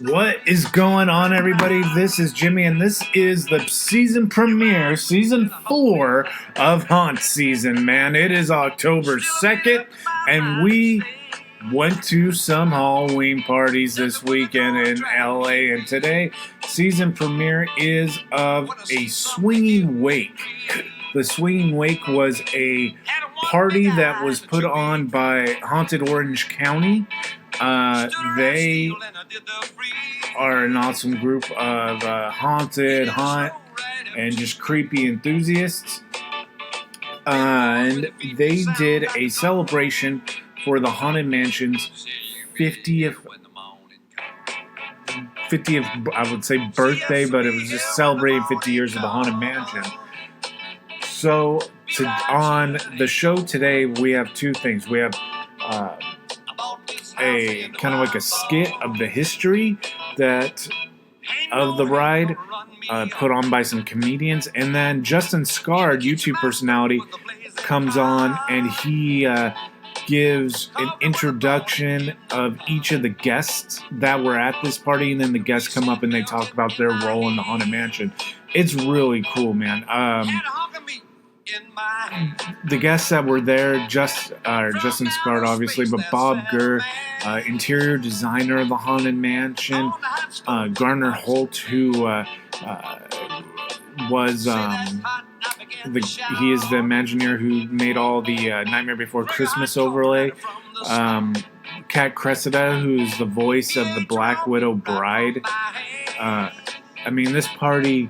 What is going on, everybody? This is Jimmy, and this is the season premiere, season 4 of Haunt Season, man. It is October 2nd, and we went to some Halloween parties this weekend in LA, and today, season premiere is of a Swinging Wake. The Swinging Wake was a party that was put on by Haunted Orange County. They are an awesome group of haunted, haunt, and just creepy enthusiasts. And they did a celebration for the Haunted Mansion's 50th, I would say, birthday, but it was just celebrating 50 years of the Haunted Mansion. So, on the show today, we have two things. We have a kind of like a skit of the history of the ride, put on by some comedians, and then Justin Scard, YouTube personality, comes on and he gives an introduction of each of the guests that were at this party, and then the guests come up and they talk about their role in the Haunted Mansion. It's really cool, man. The guests that were there, Justin Scard, obviously, but Bob Gurr, interior designer of the Haunted Mansion, Garner Holt, who was he is the Imagineer who made all the Nightmare Before Christmas overlay. Kat Cressida, who's the voice of the Black Widow bride. This party,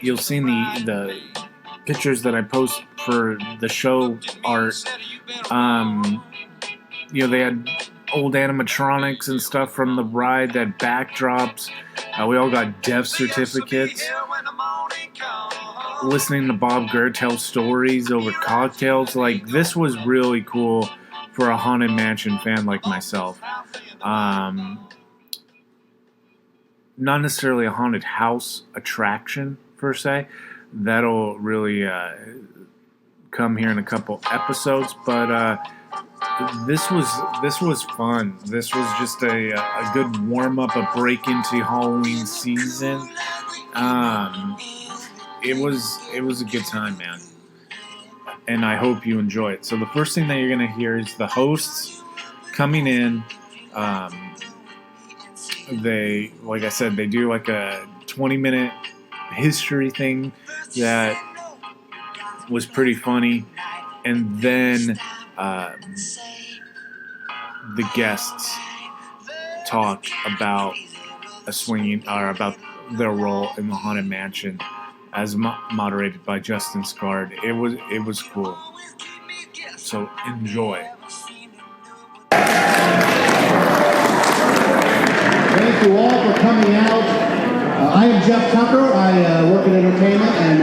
you'll see the pictures that I post for the show art. They had old animatronics and stuff from the ride, that backdrops. We all got death certificates. Listening to Bob Gurr tell stories over cocktails. This was really cool for a Haunted Mansion fan like myself. Not necessarily a haunted house attraction per se. That'll really come here in a couple episodes, but this was fun. This was just a good warm up, a break into Halloween season. It was a good time, man, and I hope you enjoy it. So the first thing that you're gonna hear is the hosts coming in. They, like I said, they do like a 20-minute history thing that was pretty funny, and then the guests talked about about their role in the Haunted Mansion, as moderated by Justin Scard. It was cool. So enjoy. Thank you all for coming out. I am Jeff Tucker. I work in entertainment, and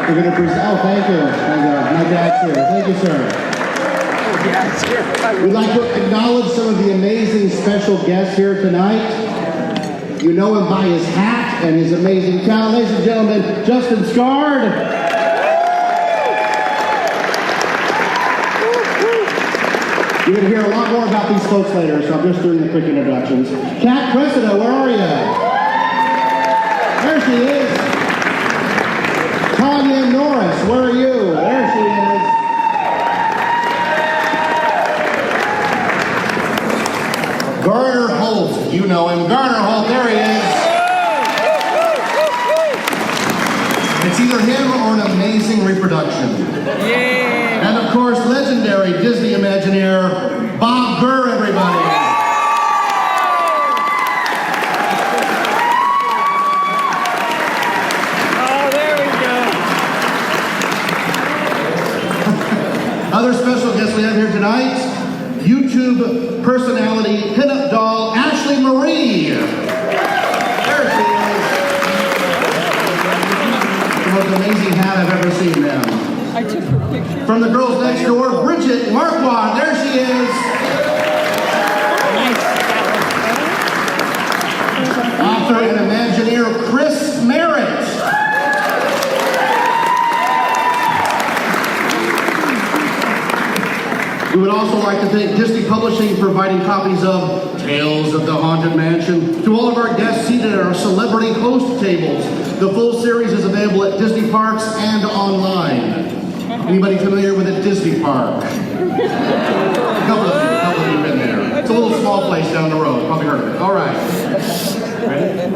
we're going to present. Oh, thank you. My dad's here. Thank you, sir. We'd like to acknowledge some of the amazing special guests here tonight. You know him by his hat and his amazing talent. Ladies and gentlemen, Justin Scard. You're going to hear a lot more about these folks later, so I'm just doing the quick introductions. Kat Cressida, where are you? There she is. Tanya Norris, where are you? There she is. Garner Holt, you know him. Garner Holt, there he is. It's either him or an amazing reproduction. Yeah. And of course, legendary Disney Imagineer, Bob Gurr, everybody. Other special guests we have here tonight, YouTube personality, pinup doll, Ashley Marie. There she is. The most amazing hat I've ever seen, ma'am. I took her picture. From the girls next door, Bridget Marquand. There she is. Author and Imagineer, Chris Merritt. We would also like to thank Disney Publishing for providing copies of Tales of the Haunted Mansion to all of our guests seated at our celebrity host tables. The full series is available at Disney parks and online. Anybody familiar with a Disney park? A couple of you have been there. It's a little small place down the road. Probably heard of it. All right. Ready?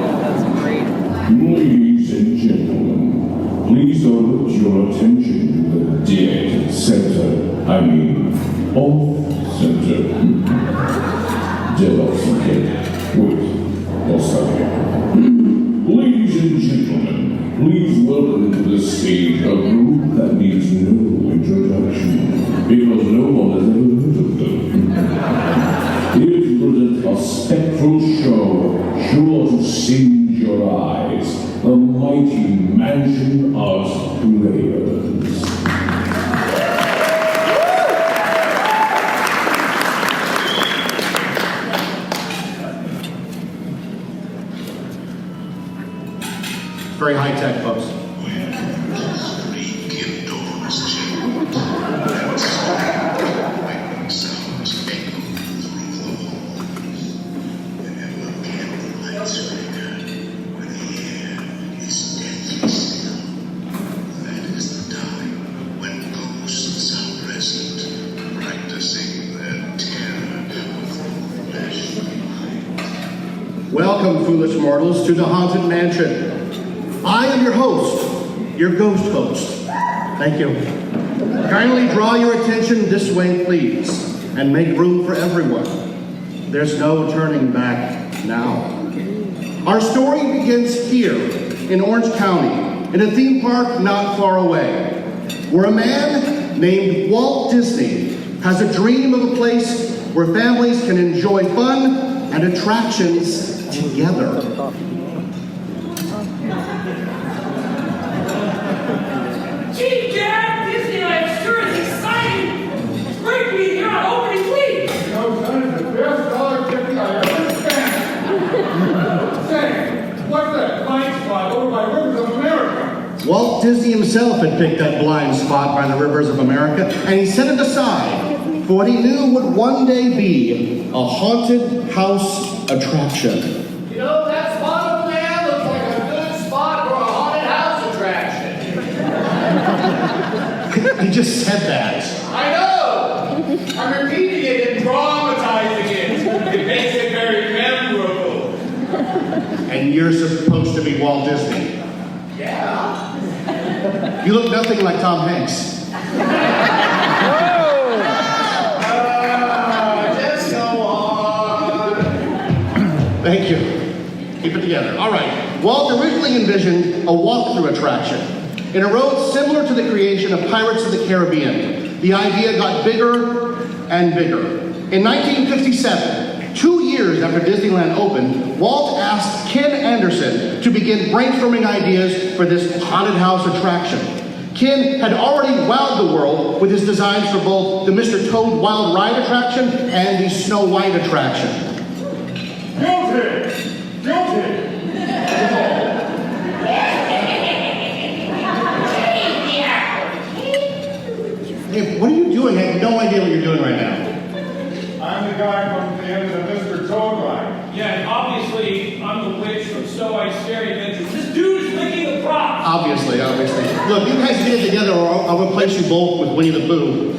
Ladies and gentlemen, please divert your attention to the dead center. Off-center. Dead off-center. Wait, what's that? Ladies and gentlemen, please welcome to the stage a group that needs no introduction, because no one has ever heard of them. Here to present a spectral show sure to singe your eyes, the mighty mansion of players. Very high-tech, folks. Welcome, foolish mortals, to the Haunted Mansion. I am your host, your ghost host. Thank you. Kindly draw your attention this way, please, and make room for everyone. There's no turning back now. Our story begins here in Orange County, in a theme park not far away, where a man named Walt Disney has a dream of a place where families can enjoy fun and attractions together. Gee, Dad, Disneyland sure is exciting. It's great being here on opening week. No, son, it's the best dollar ticket I ever spent. Say, what's that blind spot over by Rivers of America? Walt Disney himself had picked that blind spot by the rivers of America, and he set it aside for what he knew would one day be a haunted house attraction. You know, that spot over there looks like a good spot for a haunted house attraction. He just said that. I know! I'm repeating it and dramatizing it. It makes it very memorable. And you're supposed to be Walt Disney. Yeah? You look nothing like Tom Hanks. Just go on. Thank you. Keep it together. All right. Walt originally envisioned a walkthrough attraction in a road similar to the creation of Pirates of the Caribbean. The idea got bigger and bigger. In 1957, 2 years after Disneyland opened, Walt asked Ken Anderson to begin brainstorming ideas for this haunted house attraction. Ken had already wowed the world with his designs for both the Mr. Toad Wild Ride attraction and the Snow White attraction. Guilty! Guilty! Hey, what are you doing? I have no idea what you're doing right now. I'm the guy from the end of the Mr. Toad ride. Yeah, and obviously, I'm the witch from Snow White Scary Adventures. This dude is licking the props. Obviously. Look, you guys get it together or I'll replace you both with Winnie the Pooh.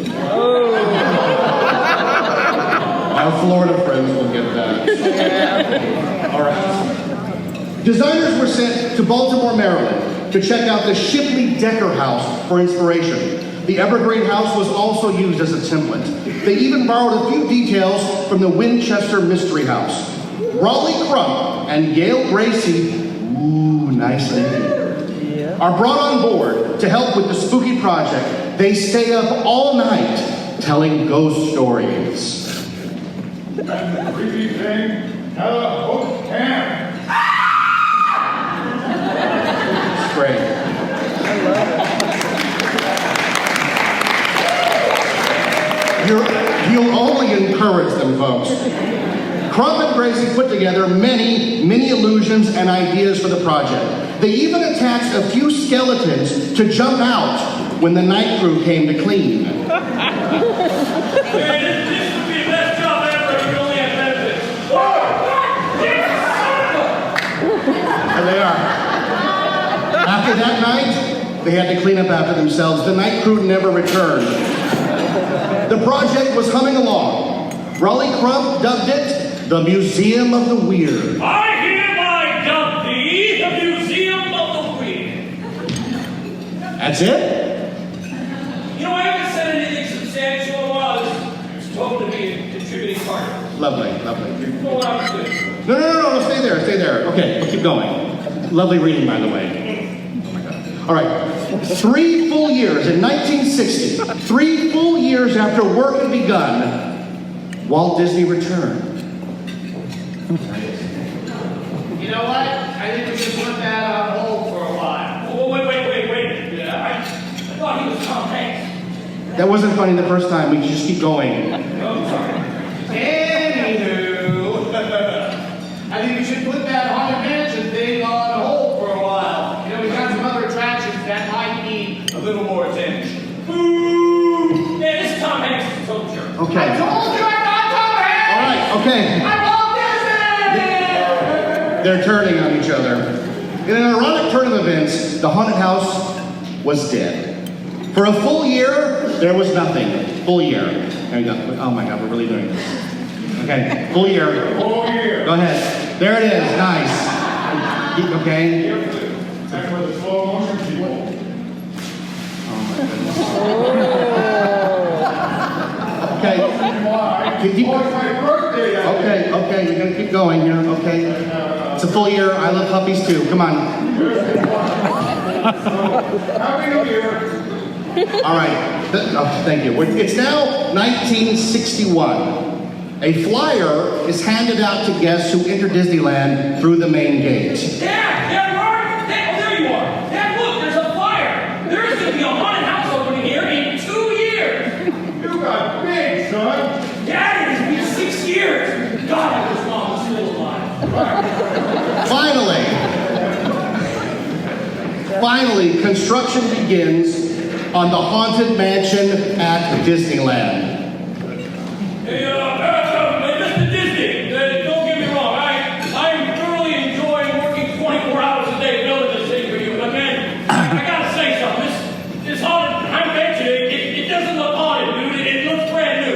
Our Florida friends will get that. All right. Designers were sent to Baltimore, Maryland to check out the Shipley Decker House for inspiration. The Evergreen House was also used as a template. They even borrowed a few details from the Winchester Mystery House. Raleigh Crump and Gail Gracie, ooh, nice name, are brought on board to help with the spooky project. They stay up all night telling ghost stories. And the creepy thing had a hooked hand. It's great. You'll only encourage them, folks. Crump and Gracie put together many illusions and ideas for the project. They even attached a few skeletons to jump out when the night crew came to clean. This would be the best job ever if you only had benefits. There they are. After that night, they had to clean up after themselves. The night crew never returned. The project was humming along. Raleigh Crump dubbed it the Museum of the Weird. I hereby dub thee the Museum of the Weird. That's it? You know, I haven't said anything substantial in a while. It's told to be a contributing part. Lovely, lovely. You know what I was doing? No, stay there, stay there. Okay, we'll keep going. Lovely reading, by the way. Oh my God. All right. 3 full years in 1960, 3 full years after work had begun, Walt Disney returned. You know what? I think we should put that on hold for a while. Oh, wait. Yeah, I thought he was Tom Hanks. That wasn't funny the first time. We can just keep going. Oh, sorry. Anywho, I think we should put that Haunted Mansion thing on hold for a while. You know, we got some other attractions that might need a little more attention. Boo! Yeah, this is Tom Hanks. I told you. Okay. I told you I'm not Tom Hanks! All right, okay. I'm Walt Disney! They're turning on each other. In an ironic turn of events, the haunted house was dead. For a full year, there was nothing. Full year. There you go. Oh my God, we're really doing this. Okay, full year. Full year. Go ahead. There it is. Nice. Okay. That's for the slow motion people. Okay. Why? Keep- Oh, it's my birthday that day. Okay, we're gonna keep going here. Okay. It's a full year. I love puppies too. Come on. Happy New Year. All right. Oh, thank you. It's now 1961. A flyer is handed out to guests who enter Disneyland through the main gate. Dad, Mark! Dad, there you are! Dad, look, there's a flyer! There is going to be a haunted house opening here in 2 years! You got big, son. Dad, it has been 6 years! God, I wish Mom was still alive. Finally, construction begins on the Haunted Mansion at Disneyland. Hey, Mr. Disney, don't get me wrong. I'm thoroughly enjoying working 24 hours a day building this thing for you. But man, I gotta say something. This haunted, I mentioned it doesn't look haunted, dude. It looks brand new.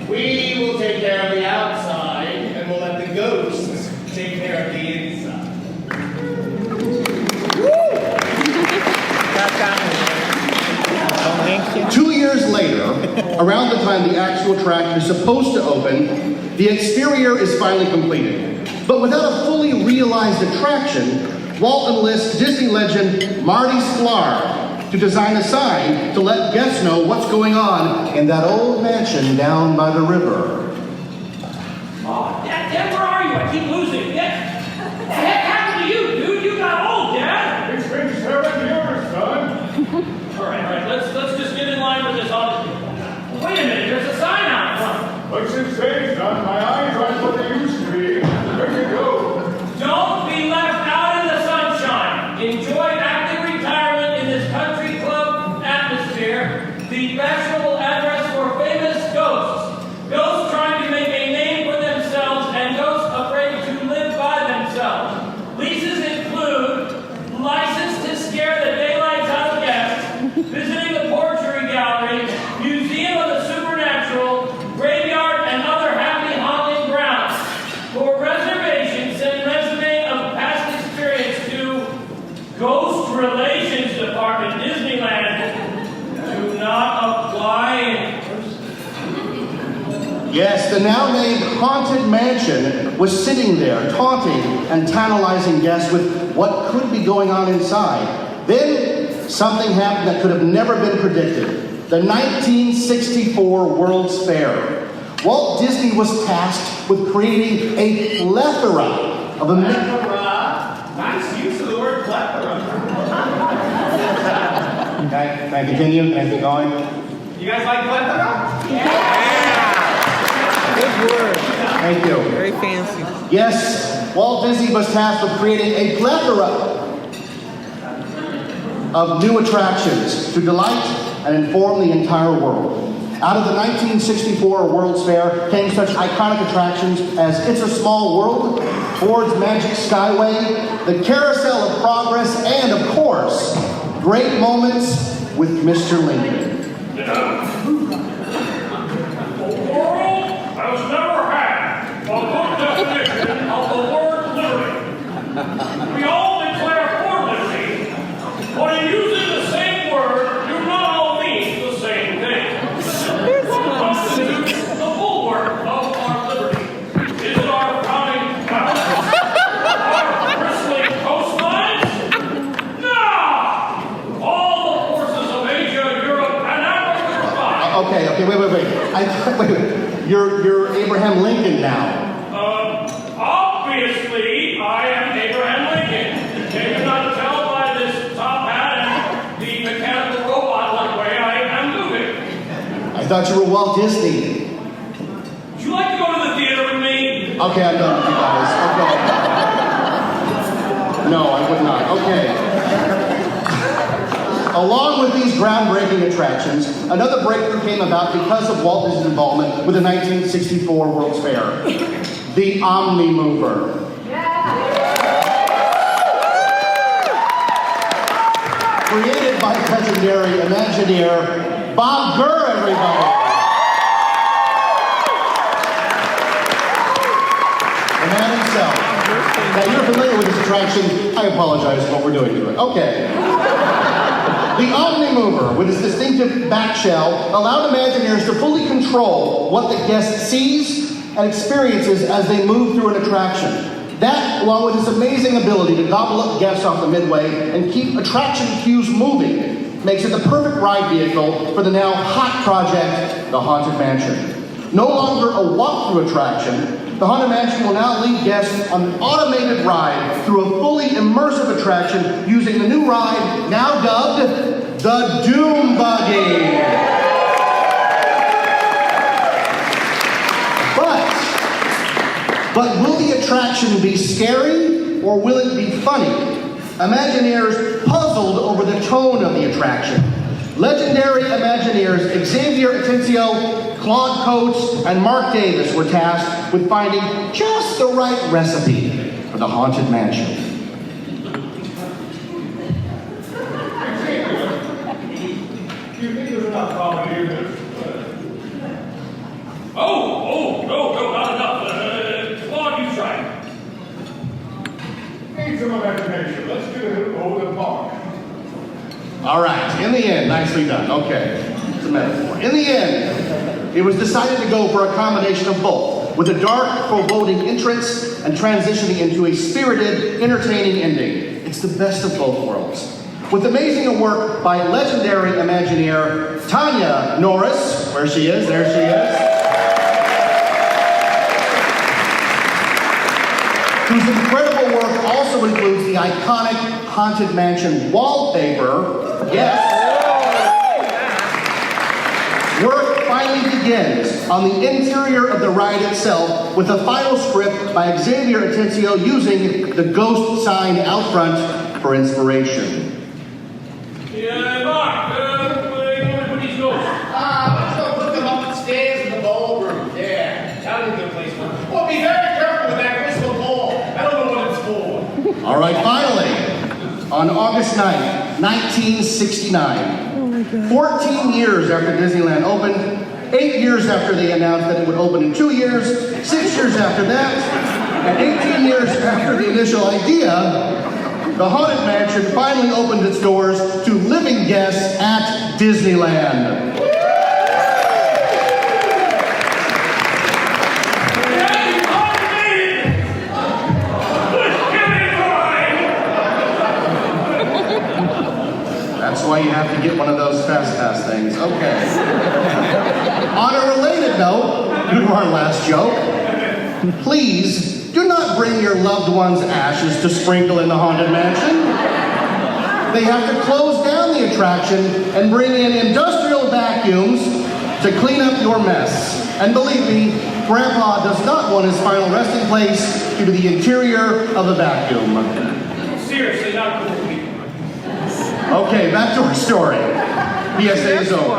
We will take care of the outside, and we'll let the ghosts take care of the inside. 2 years later, around the time the actual attraction is supposed to open, the exterior is finally completed. But without a fully realized attraction, Walt enlists Disney legend Marty Sklar to design a sign to let guests know what's going on in that old mansion down by the river. Oh, Dad, where are you? I keep losing. Dad, what the heck happened to you, dude? You got old, Dad. It's been 7 years, son. All right, let's just get in line with this haunted. Wait a minute, there's a sign out front. What's it say, son? My eyes aren't what they used to be. Where you go? Don't be left out in the sunshine. Enjoy active retirement in this country club atmosphere. The fashionable address for famous ghosts. Ghosts trying to make a name for themselves and ghosts afraid to live by themselves. Leases include license to scare the daylights out of guests, visiting the portrait gallery, museum of the supernatural, graveyard, and other happy haunting grounds. For reservations, send resume of past experience to Ghost Relations Department, Disneyland. Do not apply. Yes, the now named Haunted Mansion was sitting there, taunting and tantalizing guests with what could be going on inside. Then, something happened that could have never been predicted. The 1964 World's Fair. Walt Disney was tasked with creating a plethora of Plethora. Nice use of the word plethora. Can I continue? Can I keep going? You guys like plethora? Good word. Thank you. Very fancy. Yes, Walt Disney was tasked with creating a plethora of new attractions to delight and inform the entire world. Out of the 1964 World's Fair came such iconic attractions as It's a Small World, Ford's Magic Skyway, the Carousel of Progress, and of course, great moments with Mr. Lincoln. The world has never had a good definition of the word liberty. We all declare for liberty, but in using the same word, do not all mean the same thing. What constitutes the bulwark of our liberty? Is it our founding fathers? Our bristling coastlines? No! All the forces of Asia, Europe, and Africa combined. Okay, wait. You're Abraham Lincoln now. Obviously, I am Abraham Lincoln. Can you not tell by this top hat and the mechanical robot-like way I am moving? I thought you were Walt Disney. Would you like to go to the theater with me? Okay, I'm done with you guys. Okay. No, I would not. Okay. Along with these groundbreaking attractions, another breakthrough came about because of Walt Disney's involvement with the 1964 World's Fair. The Omni-Mover. Created by legendary Imagineer Bob Gurr, everybody. The man himself. Now, you're familiar with this attraction. I apologize for what we're doing to it. Okay. The Omni-Mover, with its distinctive back shell, allowed Imagineers to fully control what the guest sees and experiences as they move through an attraction. That, along with its amazing ability to gobble up guests off the midway and keep attraction queues moving, makes it the perfect ride vehicle for the now hot project, the Haunted Mansion. No longer a walk-through attraction, the Haunted Mansion will now lead guests on an automated ride through a fully immersive attraction using the new ride, now dubbed the Doom Buggy. But will the attraction be scary or will it be funny? Imagineers puzzled over the tone of the attraction. Legendary Imagineers Xavier Atencio, Claude Coates, and Mark Davis were tasked with finding just the right recipe for the Haunted Mansion. Do you think there's enough comedy in this? No, not enough. Claude, you try it. Need some imagination. Let's get a hit over the park. All right, in the end, nicely done. Okay, it's a metaphor. In the end, it was decided to go for a combination of both, with a dark, foreboding entrance and transitioning into a spirited, entertaining ending. It's the best of both worlds. With amazing work by legendary Imagineer Tanya Norris, where she is, there she is, whose incredible work also includes the iconic Haunted Mansion wallpaper. Yes. Work finally begins on the interior of the ride itself with a final script by Xavier Atencio using the ghost sign out front for inspiration. Yeah, Mark, what these ghosts? Let's go put them up the stairs in the ballroom. Yeah, that'll be a good place for them. Well, be very careful with that crystal ball. I don't know what it's for. All right, finally, on August 9th, 1969, 14 years after Disneyland opened, 8 years after they announced that it would open in 2 years, 6 years after that, and 18 years after the initial idea, the Haunted Mansion finally opened its doors to living guests at Disneyland. That's why you have to get one of those fast pass things. Okay. On a related note, to our last joke, please do not bring your loved one's ashes to sprinkle in the Haunted Mansion. They have to close down the attraction and bring in industrial vacuums to clean up your mess. And believe me, Grandpa does not want his final resting place to be the interior of a vacuum. Seriously, not cool people. Okay, back to our story. PSA is over.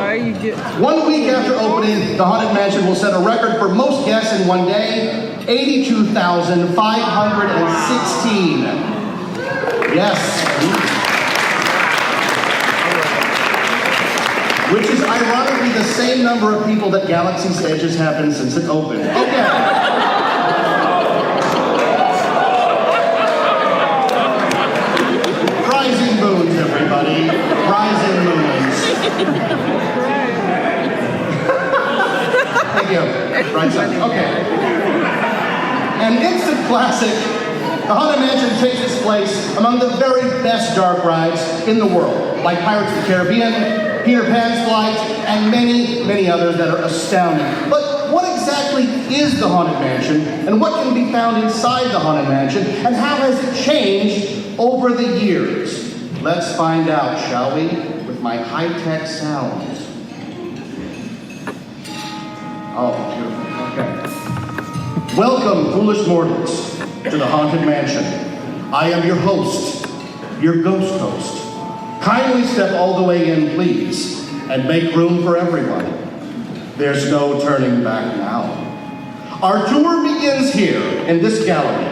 1 week after opening, the Haunted Mansion will set a record for most guests in one day, 82,516. Yes. Which is ironically the same number of people that Galaxy's Edge has happened since it opened. Okay. Rising moons, everybody. Rising moons. Thank you. Right side. Okay. An instant classic, the Haunted Mansion takes its place among the very best dark rides in the world, like Pirates of the Caribbean, Peter Pan's Flight, and many, many others that are astounding. But what exactly is the Haunted Mansion, and what can be found inside the Haunted Mansion, and how has it changed over the years? Let's find out, shall we, with my high-tech sounds. Oh, beautiful. Okay. Welcome, foolish mortals, to the Haunted Mansion. I am your host, your ghost host. Kindly step all the way in, please, and make room for everyone. There's no turning back now. Our tour begins here in this gallery,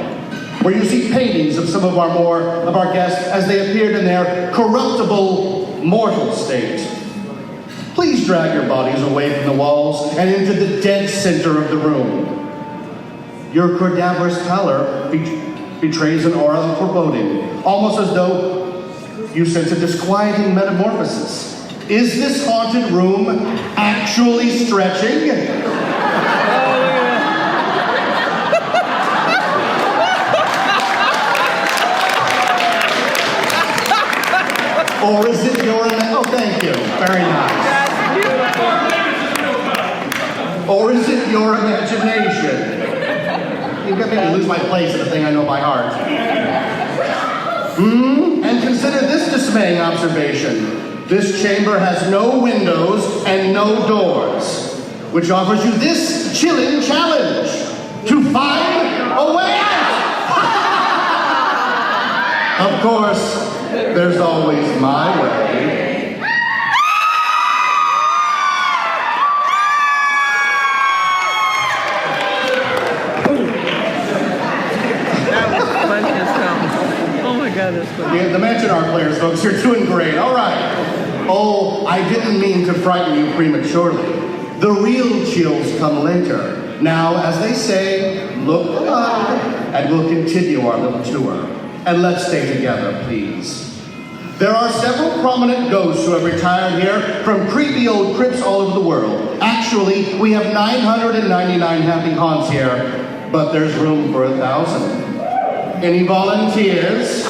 where you see paintings of some of our guests as they appeared in their corruptible, mortal state. Please drag your bodies away from the walls and into the dead center of the room. Your cadaverous pallor betrays an aura of foreboding, almost as though you sense a disquieting metamorphosis. Is this haunted room actually stretching? Or is it your... Oh, thank you. Very nice. Or is it your imagination? You got me to lose my place at a thing I know by heart. And consider this dismaying observation. This chamber has no windows and no doors, which offers you this chilling challenge to find a way out. Of course, there's always my way. Yeah, the Mansion Art players, folks, you're doing great. All right. Oh, I didn't mean to frighten you prematurely. The real chills come later. Now, as they say, look up, and we'll continue our little tour. And let's stay together, please. There are several prominent ghosts who have retired here from creepy old crypts all over the world. Actually, we have 999 happy haunts here, but there's room for 1,000. Any volunteers?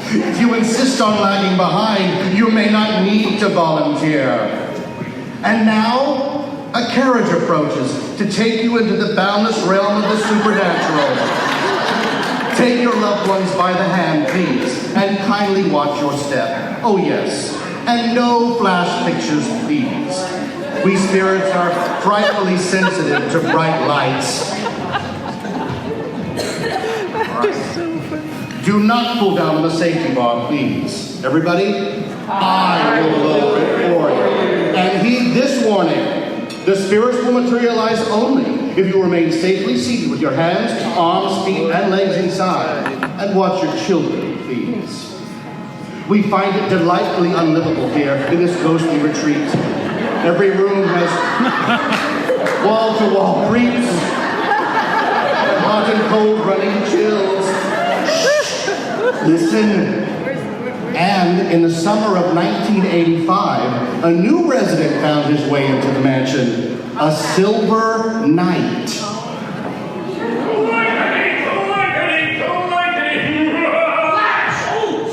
If you insist on lagging behind, you may not need to volunteer. And now, a carriage approaches to take you into the boundless realm of the supernatural. Take your loved ones by the hand, please, and kindly watch your step. Oh yes, and no flash pictures, please. We spirits are frightfully sensitive to bright lights. Do not pull down the safety bar, please. Everybody, I will lower it for you. And heed this warning. The spirits will materialize only if you remain safely seated with your hands, arms, feet, and legs inside. And watch your children, please. We find it delightfully unlivable here in this ghostly retreat. Every room has wall-to-wall creeps, and hot and cold running chills. Listen. And in the summer of 1985, a new resident found his way into the mansion, a silver knight.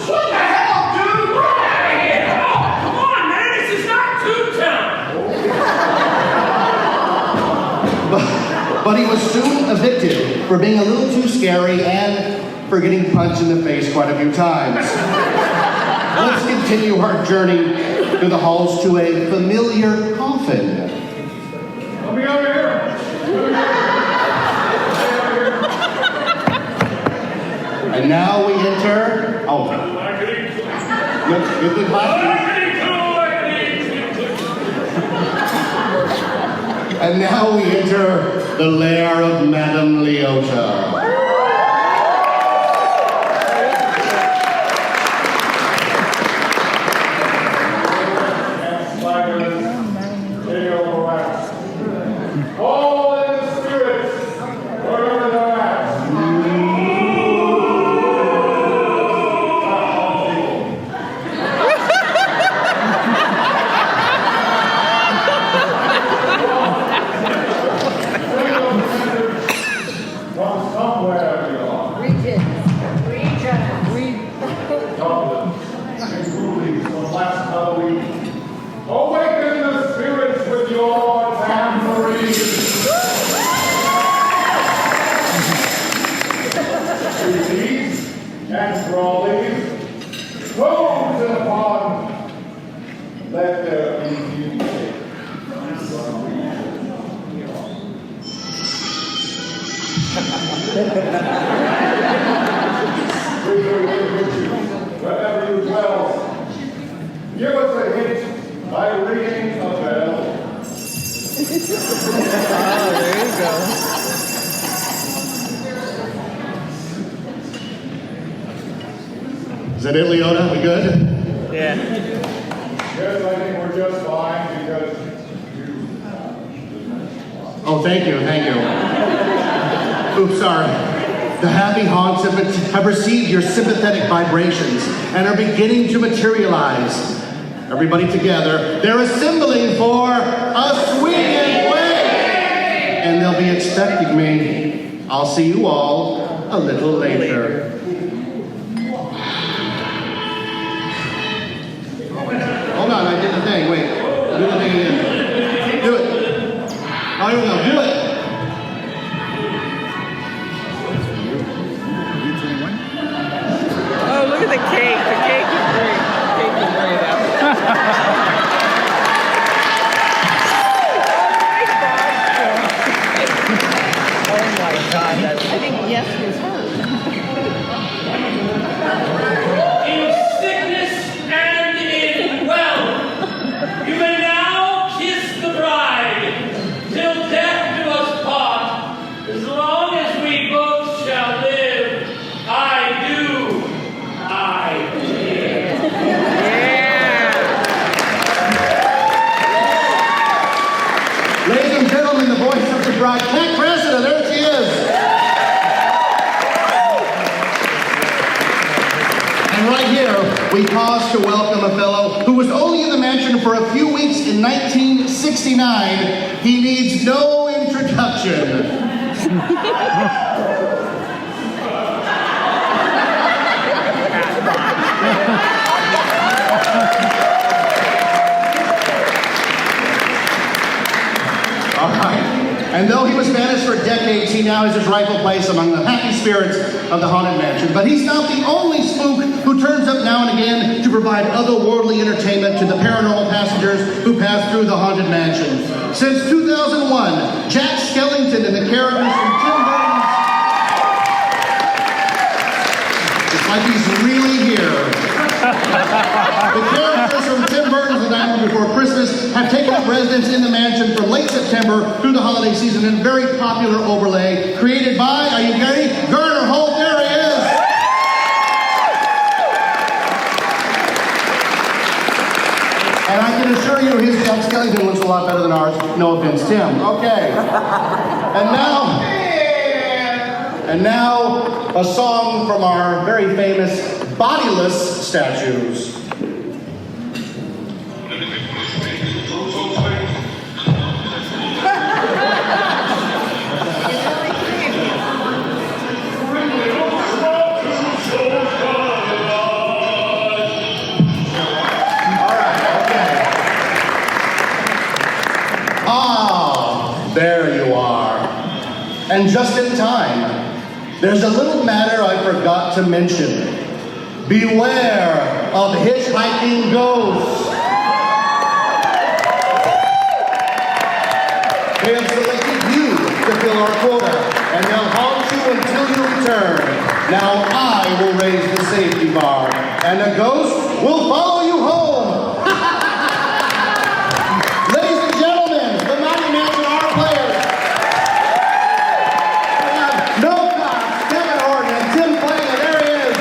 What the hell, dude? Come on, man, this is not Toontown. But he was soon evicted for being a little too scary and for getting punched in the face quite a few times. Let's continue our journey through the halls to a familiar coffin. Let me over here. And now we enter... Oh. Is the class? And now we enter the lair of Madame Leota. All in the spirits, wherever they're at. From somewhere beyond. From last Halloween. Awaken the spirits with your tambourines. Treaties and trolleys, throws in a pond, let there be music. Wherever you dwell, give us a hint by ringing a bell. Oh, there you go. Is that it, Leota? We good? Yeah. Yes, I think we're just fine because you. Oh, thank you, thank you. Oops, sorry. The happy haunts have received your sympathetic vibrations and are beginning to materialize. Everybody together, they're assembling for a swinging way! And they'll be expecting me. I'll see you all a little later. Hold on, I did the thing. Wait, do the thing again. Do it. Oh, here we go. Do it. Oh, look at the cake. The cake is great. The cake is great out. Oh my God, that's, I think yes was hers. In sickness and in wealth, you may now kiss the bride, till death do us part. As long as we both shall live, I do, I live. Ladies and gentlemen, the voice of the bride, Kate Cressida, there she is. And right here, we pause to welcome a fellow who was only in the mansion for a few weeks in 1969. He needs no introduction. All right. And though he was banished for decades, he now has his rightful place among the happy spirits of the Haunted Mansion. But he's not the only spook who turns up now and again to provide otherworldly entertainment to the paranormal passengers who pass through the Haunted Mansion. Since 2001, Jack Skellington and the characters from Tim Burton's... It's like he's really here. The characters from Tim Burton's The Nightmare Before Christmas have taken up residence in the mansion from late September through the holiday season in a very popular overlay created by, are you ready? Garner Holt, there he is! And I can assure you his Jack Skellington looks a lot better than ours. No offense, Tim. Okay. And now, a song from our very famous bodiless statues. There you are. And just in time, there's a little matter I forgot to mention. Beware of hitchhiking ghosts. They have selected you to fill our quota, and they'll haunt you until you return. Now I will raise the safety bar, and a ghost will follow you home. Ladies and gentlemen, the Mighty Mansion are players. We have No Cox, Kevin Horton, and Tim Planger. There he is.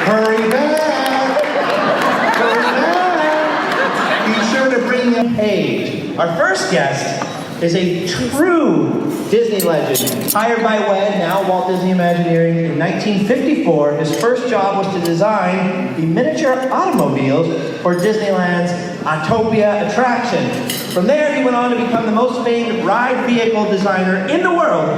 Hurry back. Hurry back. Be sure to bring your page. Our first guest is a true Disney legend. Hired by WED, now Walt Disney Imagineering, in 1954, his first job was to design the miniature automobiles for Disneyland's Autopia attraction. From there, he went on to become the most famed ride vehicle designer in the world,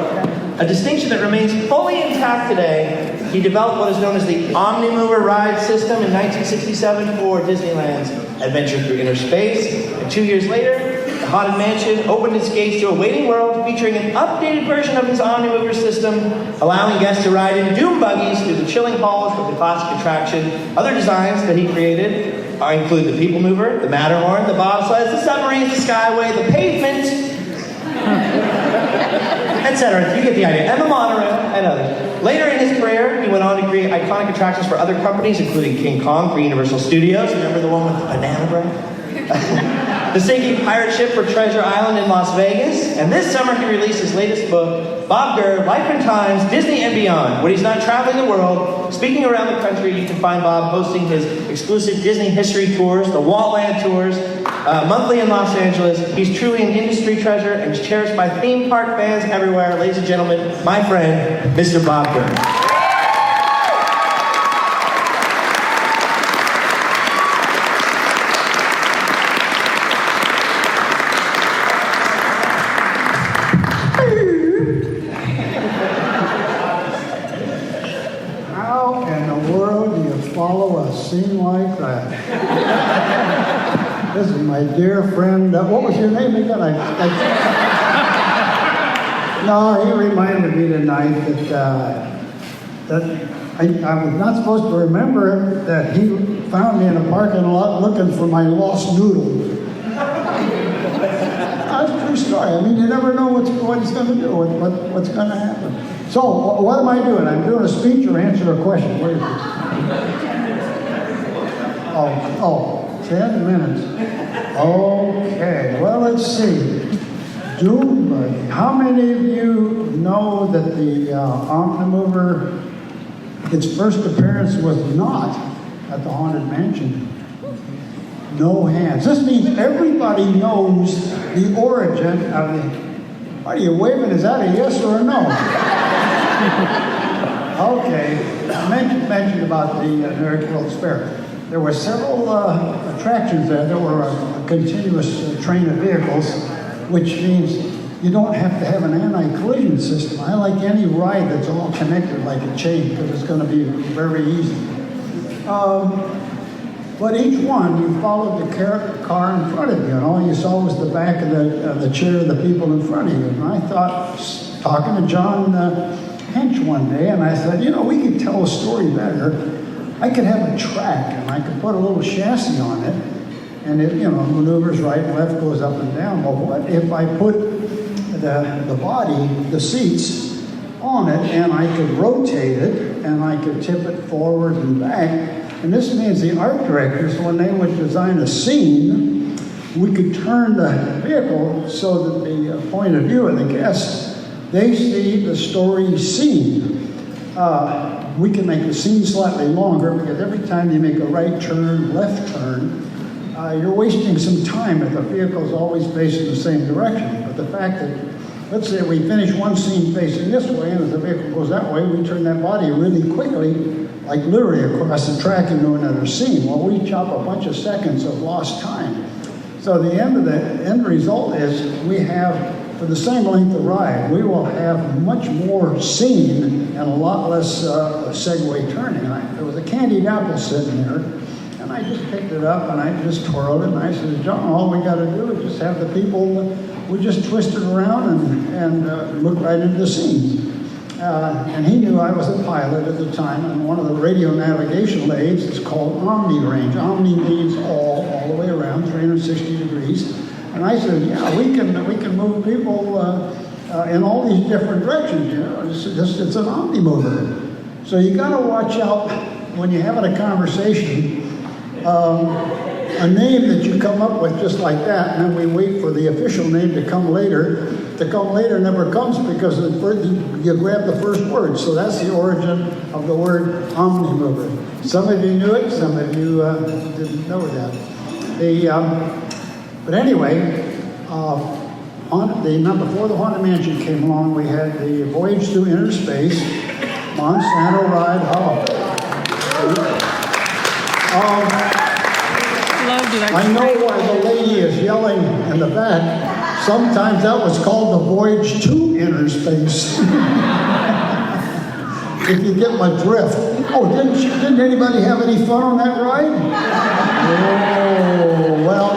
a distinction that remains fully intact today. He developed what is known as the Omnimover ride system in 1967 for Disneyland's Adventure Through Inner Space. And 2 years later, the Haunted Mansion opened its gates to a waiting world featuring an updated version of his Omnimover system, allowing guests to ride in doom buggies through the chilling halls of the classic attraction. Other designs that he created include the People Mover, the Matterhorn, the bobsleds, the submarines, the Skyway, the pavement, etc. You get the idea. And the monorail, and others. Later in his career, he went on to create iconic attractions for other companies, including King Kong for Universal Studios. Remember the one with the banana bread? The sinking pirate ship for Treasure Island in Las Vegas. And this summer he released his latest book, Bob Gurr, Life and Times, Disney and Beyond. When he's not traveling the world, speaking around the country, you can find Bob hosting his exclusive Disney history tours, the Waltland tours, monthly in Los Angeles. He's truly an industry treasure and is cherished by theme park fans everywhere. Ladies and gentlemen, my friend, Mr. Bob Gurr. Scene like that. This is my dear friend. What was your name again? No, he reminded me tonight that I was not supposed to remember that he found me in a parking lot looking for my lost noodle. That's a true story. I mean, you never know what he's going to do, what's going to happen. So, what am I doing? I'm doing a speech or answer a question. What is it? Oh, 10 minutes. Okay, well, let's see. Doom buggy. How many of you know that the Omnimover, its first appearance was not at the Haunted Mansion? No hands. This means everybody knows the origin of the... Are you waving? Is that a yes or a no? Okay, I mentioned about the American World's Fair. There were several attractions there. There were a continuous train of vehicles, which means you don't have to have an anti-collision system. I like any ride that's all connected like a chain because it's going to be very easy. But each one, you followed the car in front of you, and all you saw was the back of the chair of the people in front of you. And I thought, talking to John Hench one day, and I said, you know, we could tell a story better. I could have a track, and I could put a little chassis on it, and it, you know, maneuvers right and left, goes up and down. Well, what if I put the body, the seats, on it, and I could rotate it, and I could tip it forward and back? And this means the art directors, when they would design a scene, we could turn the vehicle so that the point of view of the guests, they see the story scene. We can make the scene slightly longer because every time you make a right turn, left turn, you're wasting some time if the vehicle is always facing the same direction. But the fact that, let's say we finish one scene facing this way, and as the vehicle goes that way, we turn that body really quickly, like literally across the track into another scene. Well, we chop a bunch of seconds of lost time. So the end result is we have, for the same length of ride, we will have much more scene and a lot less segue turning. There was a candied apple sitting there, and I just picked it up and I just twirled it, and I said, John, all we got to do is just have the people, we just twist it around and look right into the scenes. And he knew I was a pilot at the time, and one of the radio navigation aids is called Omni range. Omni means all the way around, 360 degrees. And I said, yeah, we can move people in all these different directions. You know, it's an omnimover. So you got to watch out when you're having a conversation. A name that you come up with just like that, and then we wait for the official name to come later. The come later never comes because you grab the first word. So that's the origin of the word omnimover. Some of you knew it, some of you didn't know that. But anyway, before the Haunted Mansion came along, we had the Voyage Through Inner Space, Monsanto Ride. I know why the lady is yelling in the back. Sometimes that was called the Voyage to Inner Space. If you get my drift. Oh, didn't anybody have any fun on that ride? Oh, well,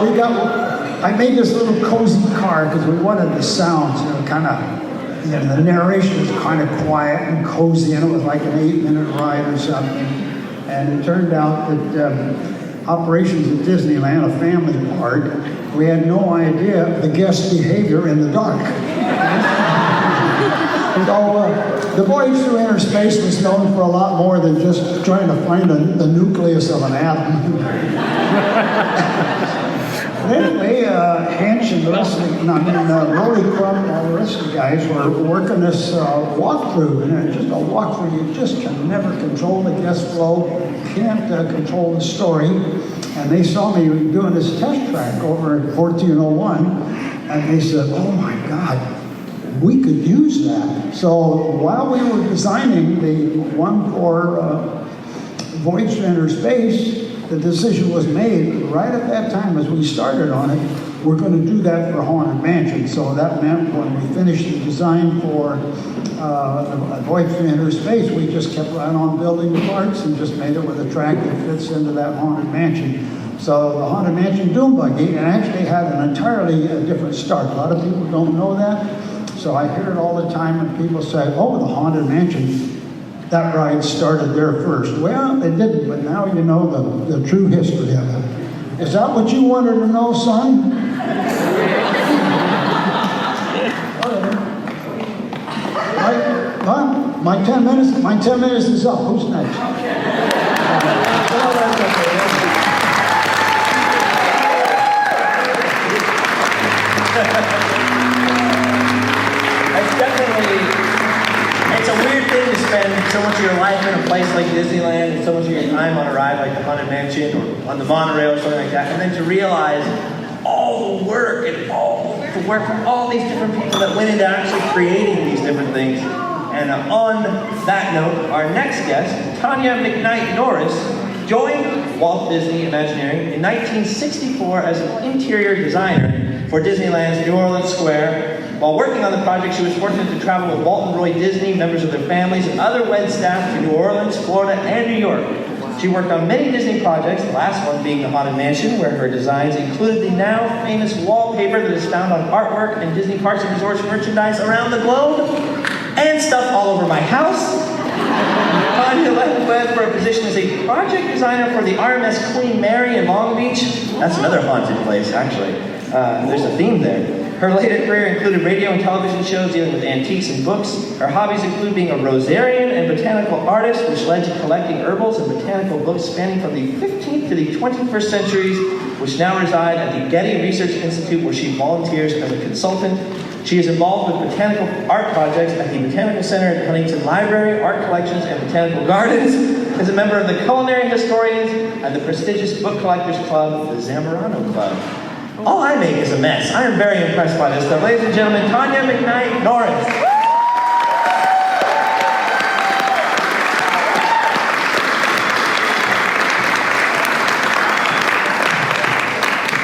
I made this little cozy car because we wanted the sounds, the narration was kind of quiet and cozy, and it was like an 8-minute ride or something. And it turned out that operations at Disneyland, a family park, we had no idea of the guest behavior in the dark. So the Voyage Through Inner Space was known for a lot more than just trying to find the nucleus of an atom. Anyway, Hanch and the rest of Rolly Crump and all the rest of the guys were working this walkthrough, and it's just a walkthrough. You just can never control the guest flow, can't control the story. And they saw me doing this test track over at 1401, and they said, "Oh my God, we could use that." So while we were designing the one for Voyage to Inner Space, the decision was made right at that time as we started on it, we're going to do that for Haunted Mansion. So that meant when we finished the design for Voyage to Inner Space, we just kept right on building the parts and just made it with a track that fits into that Haunted Mansion. So the Haunted Mansion Doom Buggy, and actually had an entirely different start. A lot of people don't know that. So I hear it all the time when people say, "Oh, the Haunted Mansion, that ride started there first." Well, it didn't, but now you know the true history of it. Is that what you wanted to know, son? My 10 minutes is up. Who's next? It's a weird thing to spend so much of your life in a place like Disneyland and so much of your time on a ride like the Haunted Mansion or on the monorail or something like that, and then to realize all the work and all the work from all these different people that went into actually creating these different things. And on that note, our next guest, Tanya McKnight Norris, joined Walt Disney Imagineering in 1964 as an interior designer for Disneyland's New Orleans Square. While working on the project, she was fortunate to travel with Walt and Roy Disney, members of their families, and other WED staff to New Orleans, Florida, and New York. She worked on many Disney projects, the last one being the Haunted Mansion, where her designs included the now famous wallpaper that is found on artwork and Disney Parks and Resorts merchandise around the globe, and stuff all over my house. Tanya left WED for a position as a project designer for the RMS Queen Mary in Long Beach. That's another haunted place, actually. There's a theme there. Her later career included radio and television shows dealing with antiques and books. Her hobbies include being a rosarian and botanical artist, which led to collecting herbals and botanical books spanning from the 15th to the 21st centuries, which now reside at the Getty Research Institute, where she volunteers as a consultant. She is involved with botanical art projects at the Botanical Center at Huntington Library, art collections, and botanical gardens. Is a member of the Culinary Historians and the prestigious book collectors club, the Zamorano Club. All I make is a mess. I am very impressed by this stuff. Ladies and gentlemen, Tanya McKnight Norris.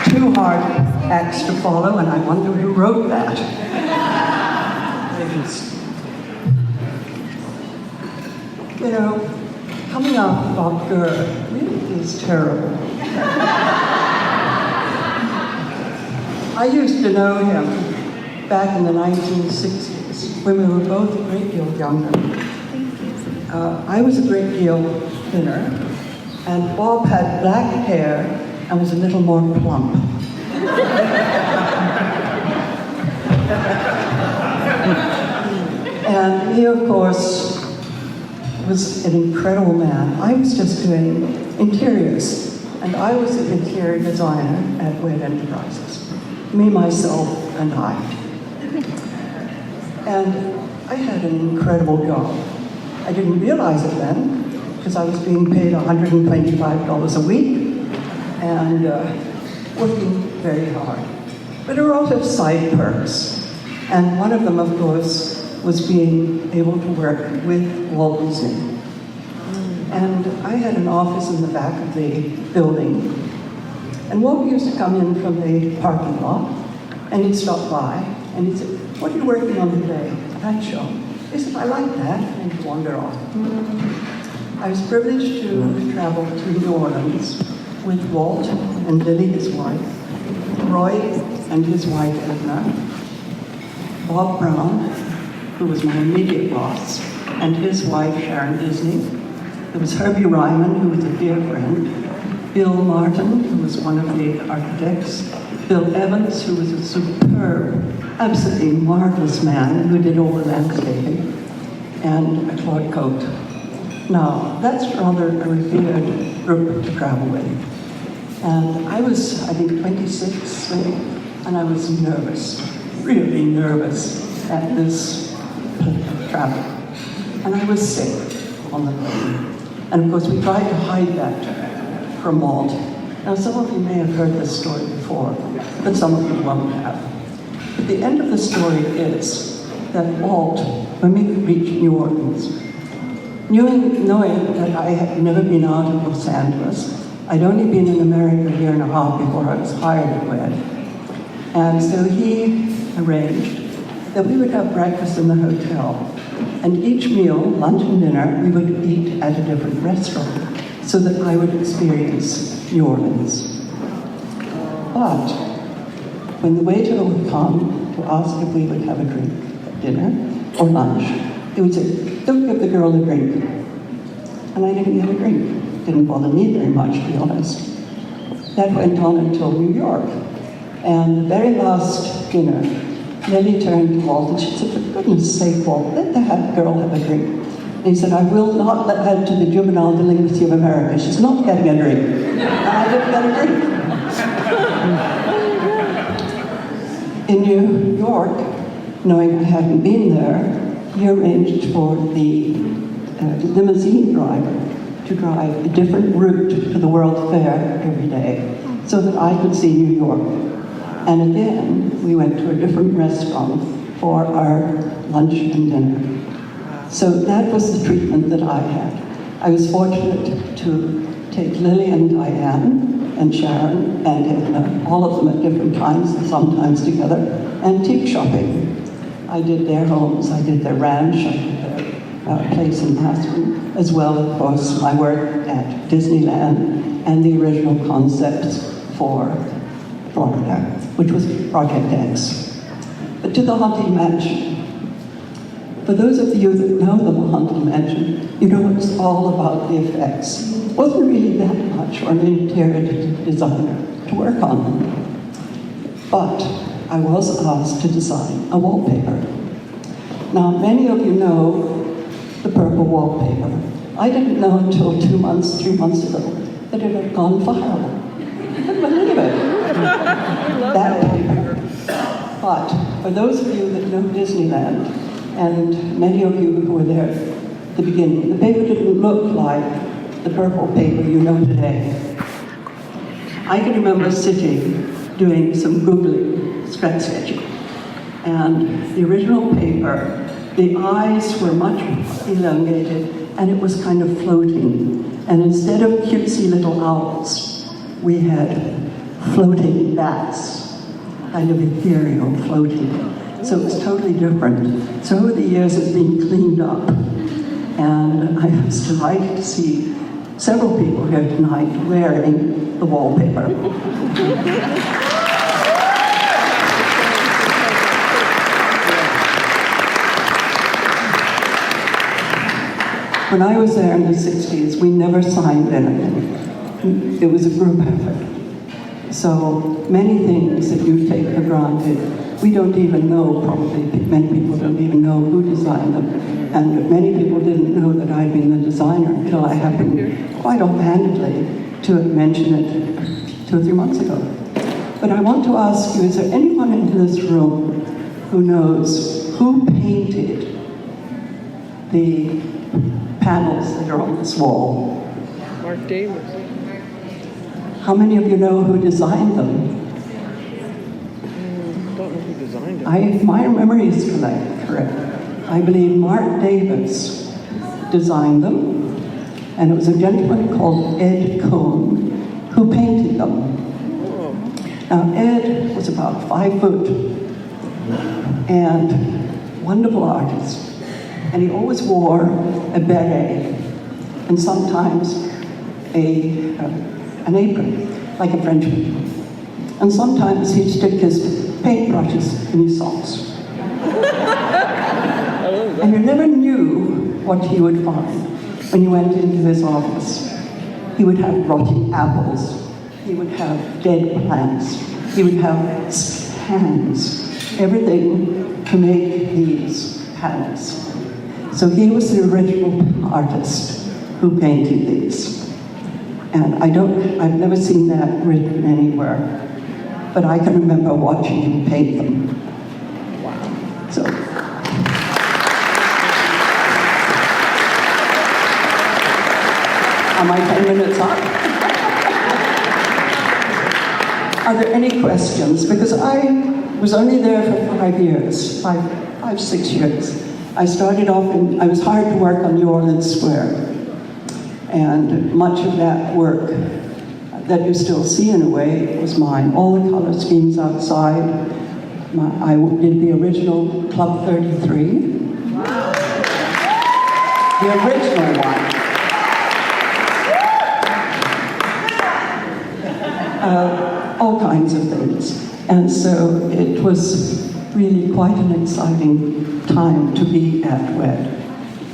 Two hard acts to follow, and I wonder who wrote that. You know, coming off Bob Gurr really is terrible. I used to know him back in the 1960s when we were both a great deal younger. I was a great deal thinner, and Bob had black hair and was a little more plump. And he, of course, was an incredible man. I was just doing interiors, and I was the interior designer at Wade Enterprises. Me, myself, and I. And I had an incredible job. I didn't realize it then, because I was being paid $125 a week and working very hard. But there were also side perks. And one of them, of course, was being able to work with Walt Disney. And I had an office in the back of the building. And Walt used to come in from the parking lot, and he'd stop by, and he'd say, "What are you working on today?" And I'd show him. He said, "I like that," and he'd wander off. I was privileged to travel to New Orleans with Walt and Lily, his wife, Roy and his wife, Edna, Bob Brown, who was my immediate boss, and his wife, Sharon Disney. There was Herbie Ryman, who was a dear friend, Bill Martin, who was one of the architects, Bill Evans, who was a superb, absolutely marvelous man who did all the landscaping, and Claude Cote. Now, that's rather a revered group to travel with. And I was, I think, 26, and I was nervous, really nervous at this travel. And I was sick on the plane. And of course, we tried to hide that from Walt. Now, some of you may have heard this story before, but some of you won't have. But the end of the story is that Walt, when we reached New Orleans, knowing that I had never been out of Los Angeles, I'd only been in America a year and a half before I was hired at WED. And so he arranged that we would have breakfast in the hotel. And each meal, lunch and dinner, we would eat at a different restaurant so that I would experience New Orleans. But when the waiter would come to ask if we would have a drink at dinner or lunch, he would say, "Don't give the girl a drink." And I didn't get a drink. Didn't bother me very much, to be honest. That went on until New York. And the very last dinner, Nellie turned to Walt and she said, "For goodness sake, Walt, let that girl have a drink." And he said, "I will not let her to the Juvenile Delinquency of America. She's not getting a drink." And I didn't get a drink. In New York, knowing I hadn't been there, he arranged for the limousine driver to drive a different route to the World Fair every day so that I could see New York. And again, we went to a different restaurant for our lunch and dinner. So that was the treatment that I had. I was fortunate to take Lily and Diane and Sharon and Edna, all of them at different times and sometimes together, antique shopping. I did their homes, I did their ranch, I did their place in Aspen, as well, of course, my work at Disneyland and the original concepts for Florida, which was Project X. But to the Haunted Mansion. For those of you that know the Haunted Mansion, you know it's all about the effects. It wasn't really that much for an interior designer to work on. But I was asked to design a wallpaper. Now, many of you know the purple wallpaper. I didn't know until 3 months ago that it had gone viral. I couldn't believe it. That paper. But for those of you that know Disneyland, and many of you who were there at the beginning, the paper didn't look like the purple paper you know today. I can remember sitting doing some Googling, scratch sketching, and the original paper, the eyes were much elongated, and it was kind of floating. And instead of cutesy little owls, we had floating bats, kind of ethereal floating. So it was totally different. So over the years, it's been cleaned up. And I was delighted to see several people here tonight wearing the wallpaper. When I was there in the 60s, we never signed anything. It was a group effort. So many things that you take for granted we don't even know, probably many people don't even know who designed them. And many people didn't know that I'd been the designer until I happened quite offhandedly to mention it 2 or 3 months ago. But I want to ask you, is there anyone in this room who knows who painted the panels that are on this wall? Mark Davis. How many of you know who designed them? I don't know who designed it. If my memory is correct, I believe Mark Davis designed them, and it was a gentleman called Ed Cohn who painted them. Now, Ed was about 5 foot and wonderful artist, and he always wore a beret and sometimes an apron, like a Frenchman. And sometimes he'd stick his paintbrushes in his socks. And you never knew what he would find when you went into his office. He would have rotting apples. He would have dead plants. He would have hands, everything to make these panels. So he was the original artist who painted these. And I've never seen that written anywhere, but I can remember watching him paint them. Wow. So. Am I 10 minutes up? Are there any questions? Because I was only there for 5 years, 6 years. I started off I was hired to work on New Orleans Square. And much of that work that you still see in a way was mine. All the color schemes outside. I did the original Club 33. Wow. The original one. All kinds of things. And so it was really quite an exciting time to be at WED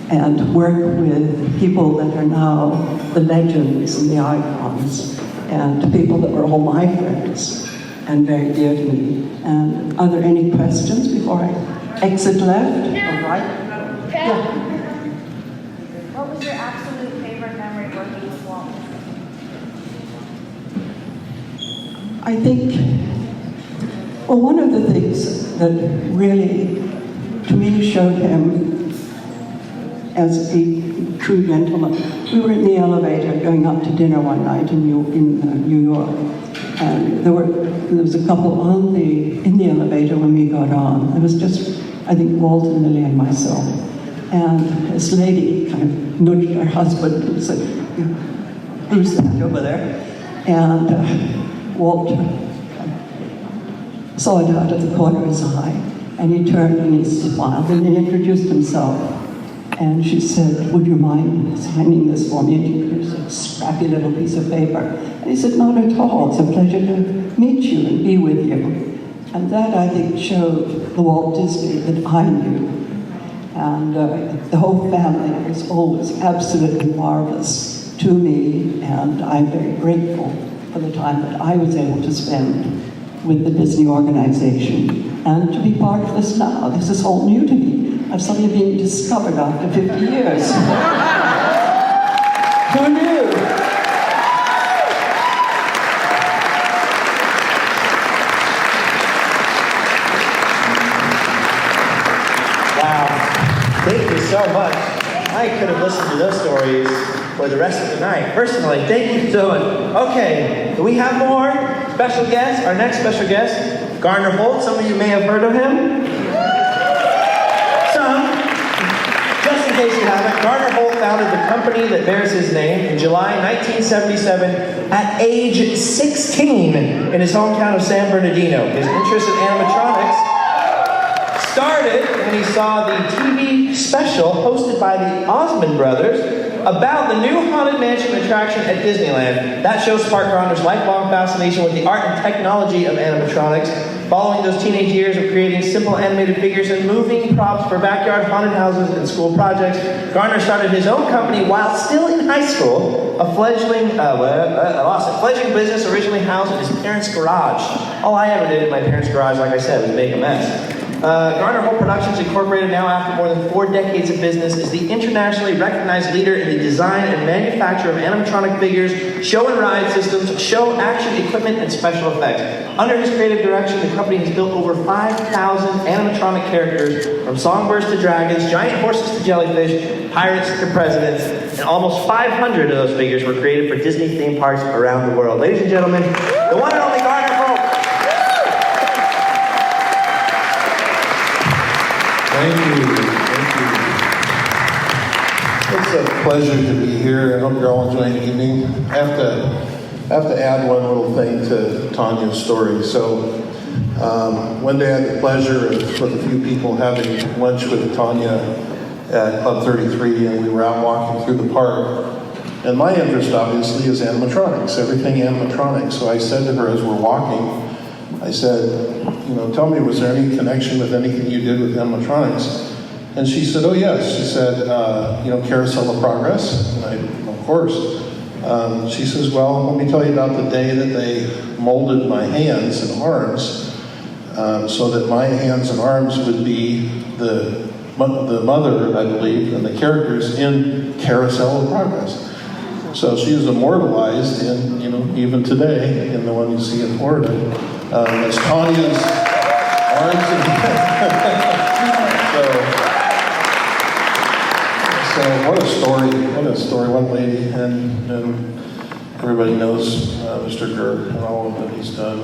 and work with people that are now the legends and the icons, and people that were all my friends and very dear to me. And are there any questions before I exit left or right? Yeah. What was your absolute favorite memory working with Walt? I think, well, one of the things that really, to me, showed him as a true gentleman. We were in the elevator going up to dinner one night in New York, and there was a couple in the elevator when we got on. It was just, I think, Walt and Lily and myself. And this lady kind of nudged her husband and said, "Who's that over there?" And Walt saw it out of the corner of his eye, and he turned and he smiled and he introduced himself. And she said, "Would you mind signing this for me?" And he produced a scrappy little piece of paper. And he said, "Not at all. It's a pleasure to meet you and be with you." And that, I think, showed the Walt Disney that I knew. And the whole family was always absolutely marvelous to me. And I'm very grateful for the time that I was able to spend with the Disney organization and to be part of this now. This is all new to me. I've suddenly been discovered after 50 years. Who knew? Wow. Thank you so much. I could have listened to those stories for the rest of the night. Personally, thank you so much. Okay, do we have more special guests? Our next special guest, Garner Holt. Some of you may have heard of him. Just in case you haven't, Garner Holt founded the company that bears his name in July 1977 at age 16 in his hometown of San Bernardino. His interest in animatronics started when he saw the TV special hosted by the Osmond brothers about the new Haunted Mansion attraction at Disneyland. That show sparked Gronder's lifelong fascination with the art and technology of animatronics. Following those teenage years of creating simple animated figures and moving props for backyard haunted houses and school projects, Garner started his own company while still in high school, a fledgling business originally housed in his parents' garage. All I ever did in my parents' garage, like I said, was make a mess. Garner Home Productions Incorporated, now after more than 4 decades of business, is the internationally recognized leader in the design and manufacture of animatronic figures, show and ride systems, show action equipment, and special effects. Under his creative direction, the company has built over 5,000 animatronic characters, from songbirds to dragons, giant horses to jellyfish, pirates to presidents, and almost 500 of those figures were created for Disney theme parks around the world. Ladies and gentlemen, the one and only Garner Folk. Thank you. It's a pleasure to be here. I hope you're all enjoying the evening. I have to add one little thing to Tanya's story. So one day I had the pleasure of, with a few people, having lunch with Tanya at Club 33, and we were out walking through the park. And my interest, obviously, is animatronics, everything animatronics. So I said to her as we're walking, I said, tell me, was there any connection with anything you did with animatronics? And she said, oh yes. She said, Carousel of Progress. And I, of course. She says, well, let me tell you about the day that they molded my hands and arms so that my hands and arms would be the mother, I believe, and the characters in Carousel of Progress. So she is immortalized in, even today, in the one you see in Florida. It's Tanya's arms and so what a story, one lady, and everybody knows Mr. Gurr and all of that he's done.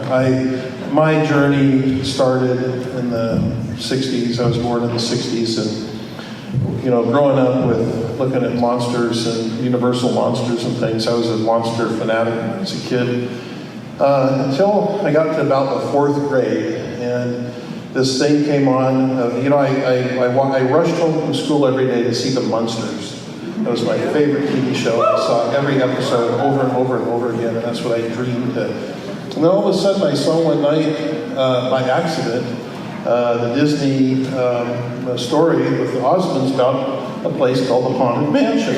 My journey started in the 60s. I was born in the 60s, and growing up with looking at monsters and Universal monsters and things, I was a monster fanatic as a kid. Until I got to about the 4th grade, and this thing came on. I rushed home from school every day to see the Munsters. That was my favorite TV show. I saw every episode over and over and over again, and that's what I dreamed of. And then all of a sudden, I saw one night, by accident, the Disney story with the Osmonds about a place called the Haunted Mansion.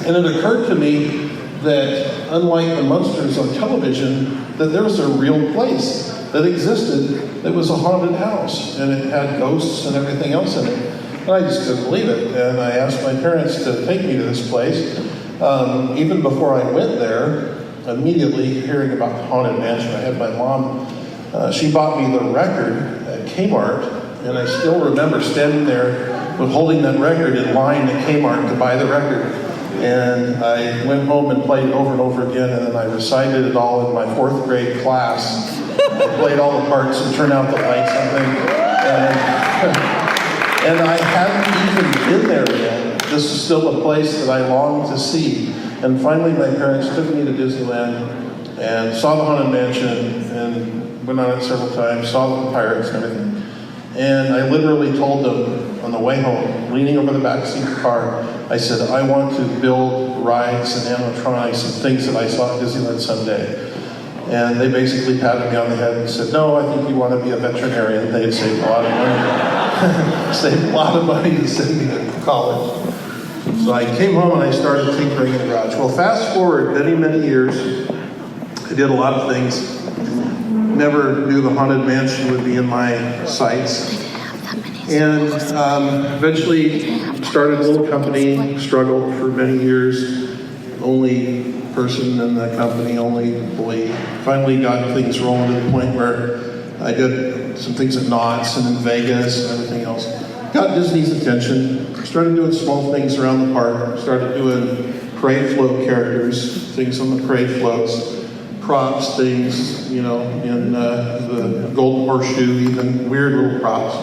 And it occurred to me that, unlike the Munsters on television, that there was a real place that existed that was a haunted house, and it had ghosts and everything else in it. And I just couldn't believe it. And I asked my parents to take me to this place. Even before I went there, immediately hearing about the Haunted Mansion, I had my mom, she bought me the record at Kmart, and I still remember standing there with holding that record in line at Kmart to buy the record. And I went home and played it over and over again, and then I recited it all in my 4th grade class. I played all the parts and turned out the lights and things. And I hadn't even been there yet. This is still a place that I longed to see. And finally, my parents took me to Disneyland and saw the Haunted Mansion and went on it several times, saw the pirates and everything. And I literally told them on the way home, leaning over the back seat of the car, I said, I want to build rides and animatronics and things that I saw at Disneyland someday. And they basically patted me on the head and said, no, I think you want to be a veterinarian. They had saved a lot of money. Saved a lot of money to send me to college. So I came home and I started tinkering in the garage. Well, fast forward many, many years. I did a lot of things. Never knew the Haunted Mansion would be in my sights. And eventually started a little company, struggled for many years. Only person in the company, only employee. Finally got things rolling to the point where I did some things at Knott's and in Vegas and everything else. Got Disney's attention. Started doing small things around the park. Started doing parade float characters, things on the parade floats, props, things, in the Golden Horseshoe, even weird little props.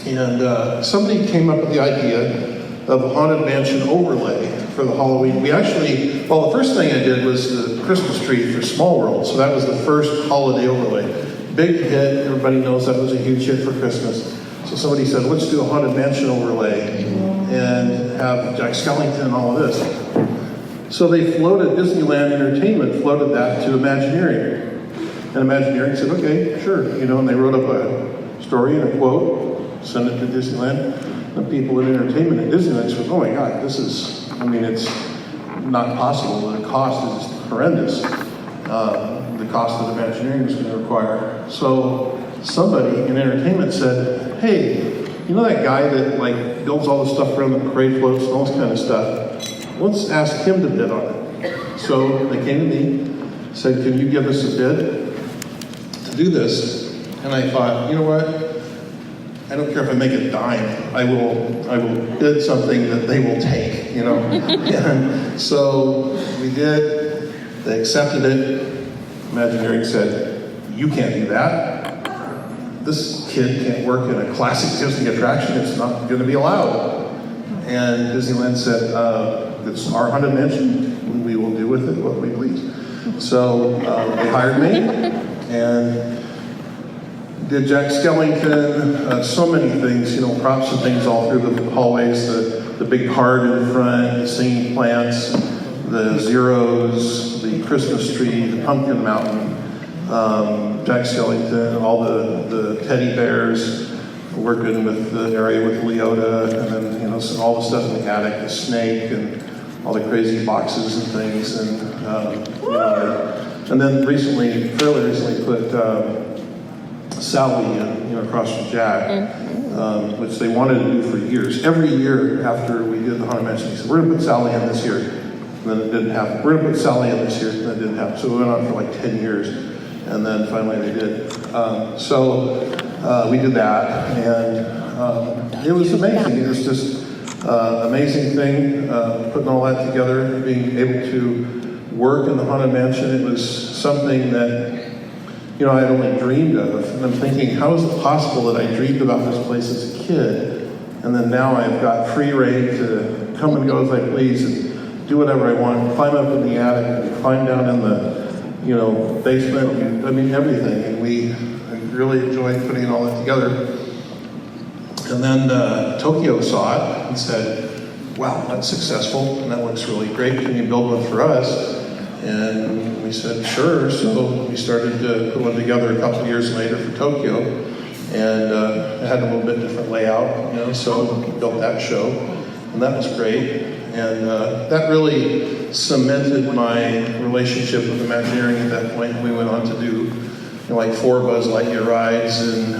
And somebody came up with the idea of a Haunted Mansion overlay for the Halloween. We actually, the first thing I did was the Christmas tree for Small World, so that was the first holiday overlay. big hit. Everybody knows that was a huge hit for Christmas. So somebody said, let's do a Haunted Mansion overlay and have Jack Skellington and all of this. So they floated, Disneyland Entertainment floated that to Imagineering. And Imagineering said, okay, sure. And they wrote up a story and a quote, sent it to Disneyland. The people in entertainment at Disneyland said, oh my God, it's not possible. The cost is horrendous. The cost that Imagineering was going to require. So somebody in entertainment said, hey, that guy that builds all the stuff around the parade floats and all this kind of stuff, let's ask him to bid on it. So they came to me, said, can you give us a bid to do this? And I thought, you know what? I don't care if I make a dime. I will bid something that they will take, And so we did. They accepted it. Imagineering said, you can't do that. This kid can't work in a classic Disney attraction. It's not going to be allowed. And Disneyland said, it's our Haunted Mansion. We will do with it what we please. So they hired me and did Jack Skellington, so many things, props and things all through the hallways, the big heart in front, the singing plants, the zeros, the Christmas tree, the pumpkin mountain, Jack Skellington, all the teddy bears, working with the area with Leota, and then, all the stuff in the attic, the snake, and all the crazy boxes and things, and then fairly recently put Sally across from Jack, which they wanted to do for years. Every year after we did the Haunted Mansion, they said, we're going to put Sally in this year. And then it didn't happen. We're going to put Sally in this year. And then it didn't happen. So we went on for 10 years. And then finally they did. So we did that. And it was amazing. It was just amazing thing, putting all that together, being able to work in the Haunted Mansion. It was something that I had only dreamed of. And I'm thinking, how is it possible that I dreamed about this place as a kid, and then now I've got free reign to come and go as I please and do whatever I want, climb up in the attic, and climb down in the basement, and, everything. And we really enjoyed putting all that together. And then Tokyo saw it and said, wow, that's successful, and that looks really great. Can you build one for us? And we said, sure. So we started to put one together a couple of years later for Tokyo. And it had a little bit different layout, so we built that show. And that was great. And that really cemented my relationship with Imagineering at that point. We went on to do 4 Buzz Lightyear rides and,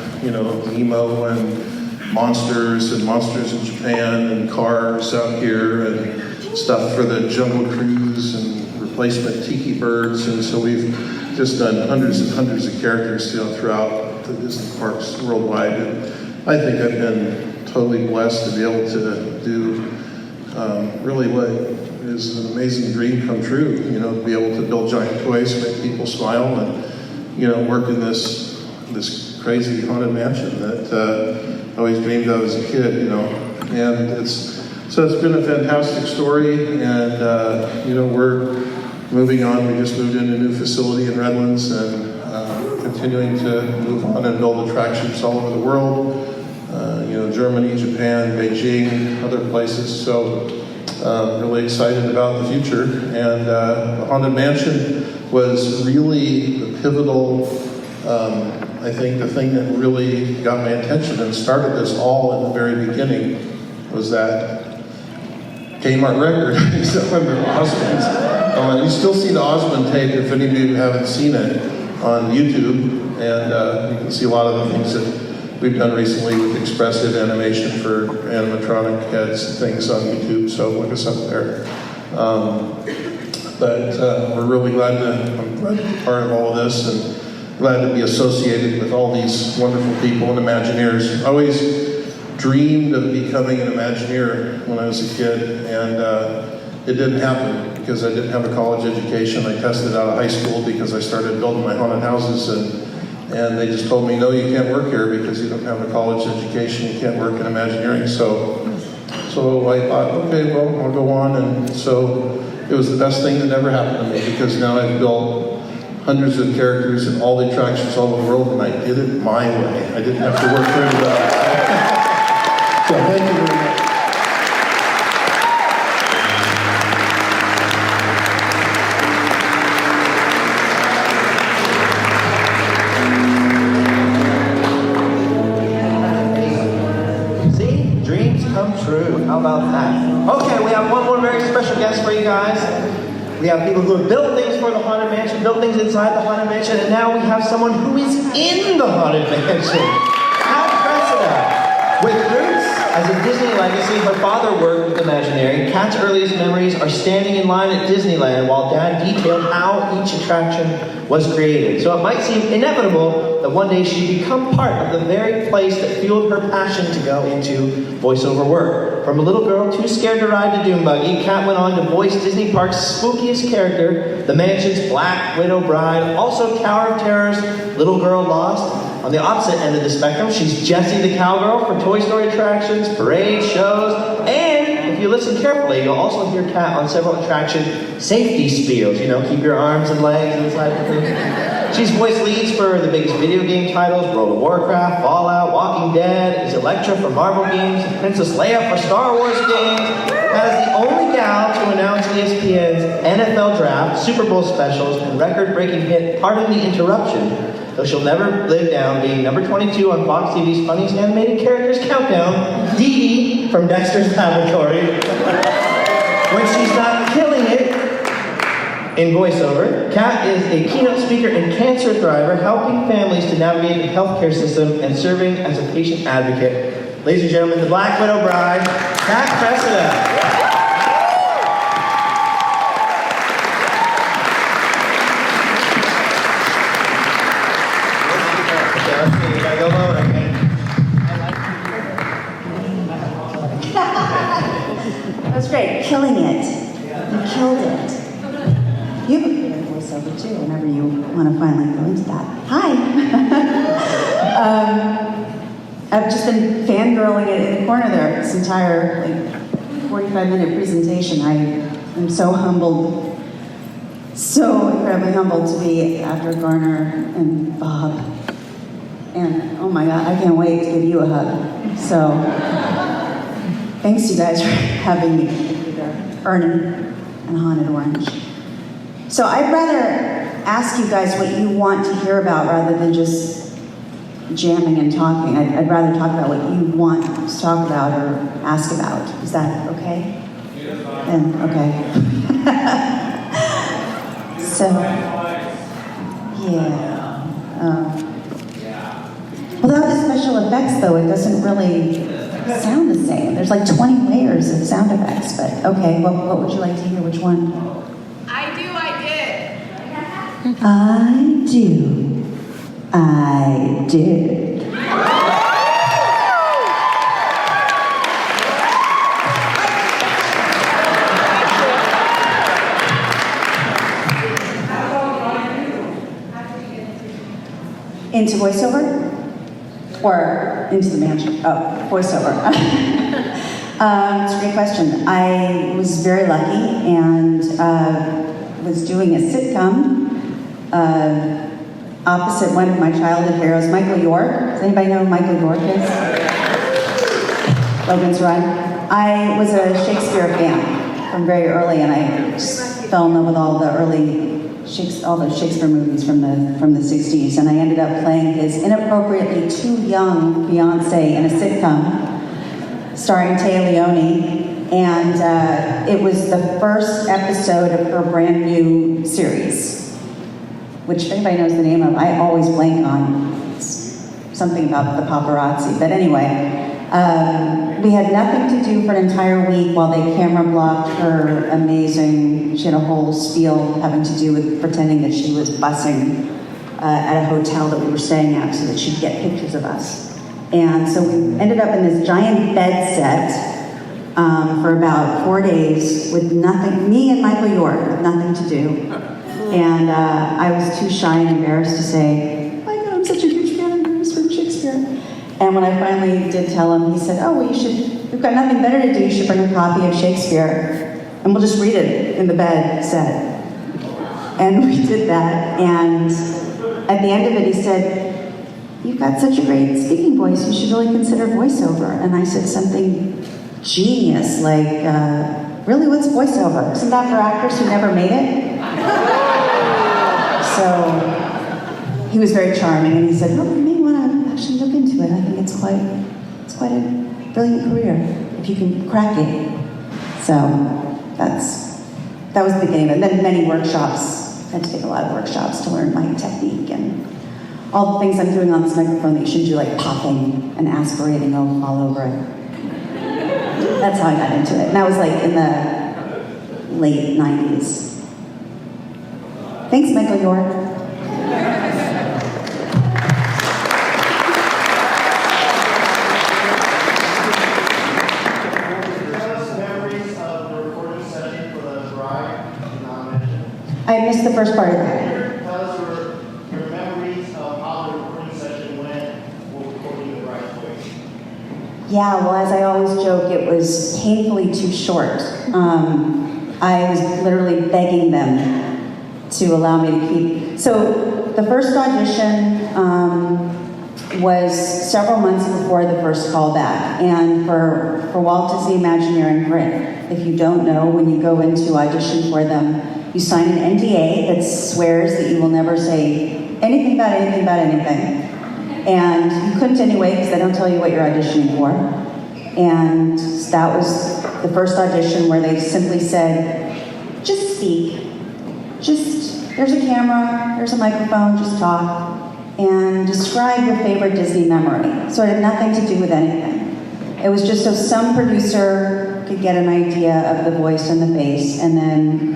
Nemo and Monsters in Japan and Cars out here and stuff for the Jungle Cruise and replacement tiki birds, and so we've just done hundreds and hundreds of characters throughout the Disney parks worldwide. And I think I've been totally blessed to be able to do really what is an amazing dream come true. To be able to build giant toys, make people smile, and work in this crazy haunted mansion that I always dreamed of as a kid. And it's been a fantastic story, and we're moving on. We just moved into a new facility in Redlands and continuing to move on and build attractions all over the world. Germany, Japan, Beijing, other places. So really excited about the future. And the Haunted Mansion was really the pivotal, I think the thing that really got my attention and started this all in the very beginning was that Kmart record. Osmond. You still see the Osmond tape if any of you haven't seen it on YouTube, and you can see a lot of the things that we've done recently with expressive animation for animatronic heads and things on YouTube, so look us up there. But we're really I'm glad to be part of all of this, and glad to be associated with all these wonderful people and Imagineers. I always dreamed of becoming an Imagineer when I was a kid, and it didn't happen because I didn't have a college education. I tested out of high school because I started building my haunted houses, and they just told me, no, you can't work here because you don't have a college education, you can't work in Imagineering. So I thought, okay, well, I'll go on, and so it was the best thing that ever happened to me because now I've built hundreds of characters and all the attractions all over the world, and I did it my way. I didn't have to work for anybody. So thank you very much. See? Dreams come true. How about that? Okay, we have one more very special guest for you guys. We have people who have built things for the Haunted Mansion, built things inside the Haunted Mansion, and now we have someone who is in the Haunted Mansion. Kat Cressida. With roots as a Disney legacy, her father worked with Imagineering. Kat's earliest memories are standing in line at Disneyland while Dad detailed how each attraction was created. So it might seem inevitable that one day she'd become part of the very place that fueled her passion to go into voiceover work. From a little girl too scared to ride the Doom Buggy, Kat went on to voice Disney Park's spookiest character, the mansion's Black Widow Bride, also Tower of Terror's Little Girl Lost. On the opposite end of the spectrum, she's Jessie the Cowgirl for Toy Story attractions, parade shows, and if you listen carefully, you'll also hear Kat on several attraction safety spiels. You know, keep your arms and legs inside the thing. She's voiced leads for the biggest video game titles, World of Warcraft, Fallout, Walking Dead, is Elektra for Marvel games, Princess Leia for Star Wars games. Kat is the only gal to announce ESPN's NFL Draft, Super Bowl specials, and record-breaking hit Pardon the Interruption, though she'll never live down being number 22 on Fox TV's Funniest Animated Characters Countdown, Dee Dee from Dexter's Laboratory. When she's not killing it in voiceover, Kat is a keynote speaker and cancer thriver, helping families to navigate the healthcare system and serving as a patient advocate. Ladies and gentlemen, the Black Widow Bride, Kat Cressida. That's great. Killing it. You killed it. You have a great voiceover too, whenever you want to finally go into that. Hi. I've just been fangirling it in the corner there, this entire 45-minute presentation. I am so humbled, so incredibly humbled to be after Garner and Bob. And oh my God, I can't wait to give you a hug. So thanks you guys for having me here, Ernie and Haunted Orange. So I'd rather ask you guys what you want to hear about rather than just jamming and talking. I'd rather talk about what you want to talk about or ask about. Is that okay? And okay. So, yeah. Without the special effects, though, it doesn't really sound the same. There's like 20 layers of sound effects, but okay, what would you like to hear? Which one? I did. I do. I did. Into voiceover? Or into the mansion? Oh, voiceover. It's a great question. I was very lucky and was doing a sitcom opposite one of my childhood heroes, Michael York. Does anybody know who Michael York is? Logan's Run. I was a Shakespeare fan from very early, and I just fell in love with all the Shakespeare movies from the 60s, and I ended up playing his inappropriately too young fiance in a sitcom starring Taya Leone, and it was the first episode of her brand new series, which if anybody knows the name of, I always blank on. It's something about the paparazzi, but anyway, we had nothing to do for an entire week while they camera blocked her amazing, she had a whole spiel having to do with pretending that she was busing at a hotel that we were staying at so that she'd get pictures of us. And so we ended up in this giant bed set for about 4 days with nothing, me and Michael York with nothing to do. And I was too shy and embarrassed to say, oh my God, I'm such a huge fan of yours from Shakespeare. And when I finally did tell him, he said, oh, well, we've got nothing better to do, you should bring a copy of Shakespeare, and we'll just read it in the bed set. And we did that, and at the end of it, he said, "You've got such a great speaking voice, you should really consider voiceover." And I said something genius, like, "Really, what's voiceover? Isn't that for actors who never made it?" So he was very charming, and he said, "Oh, you may want to actually look into it. I think it's quite a brilliant career if you can crack it." So that was the beginning of it. And then many workshops. I had to take a lot of workshops to learn my technique and all the things I'm doing on this microphone that you should do, like popping and aspirating all over it. That's how I got into it. And that was like in the late 90s. Thanks, Michael York. I missed the first part of that. Tell us your memories of how the recording session went while recording the bride's voice. Yeah, well, as I always joke, it was painfully too short. I was literally begging them to allow me to keep. So the first audition was several months before the first callback. And for Walt Disney Imagineering, if you don't know, when you go into audition for them, you sign an NDA that swears that you will never say anything about anything. And you couldn't anyway, because they don't tell you what you're auditioning for. And that was the first audition where they simply said, just speak. There's a camera, there's a microphone, just talk. And describe your favorite Disney memory. So it had nothing to do with anything. It was just so some producer could get an idea of the voice and the face. And then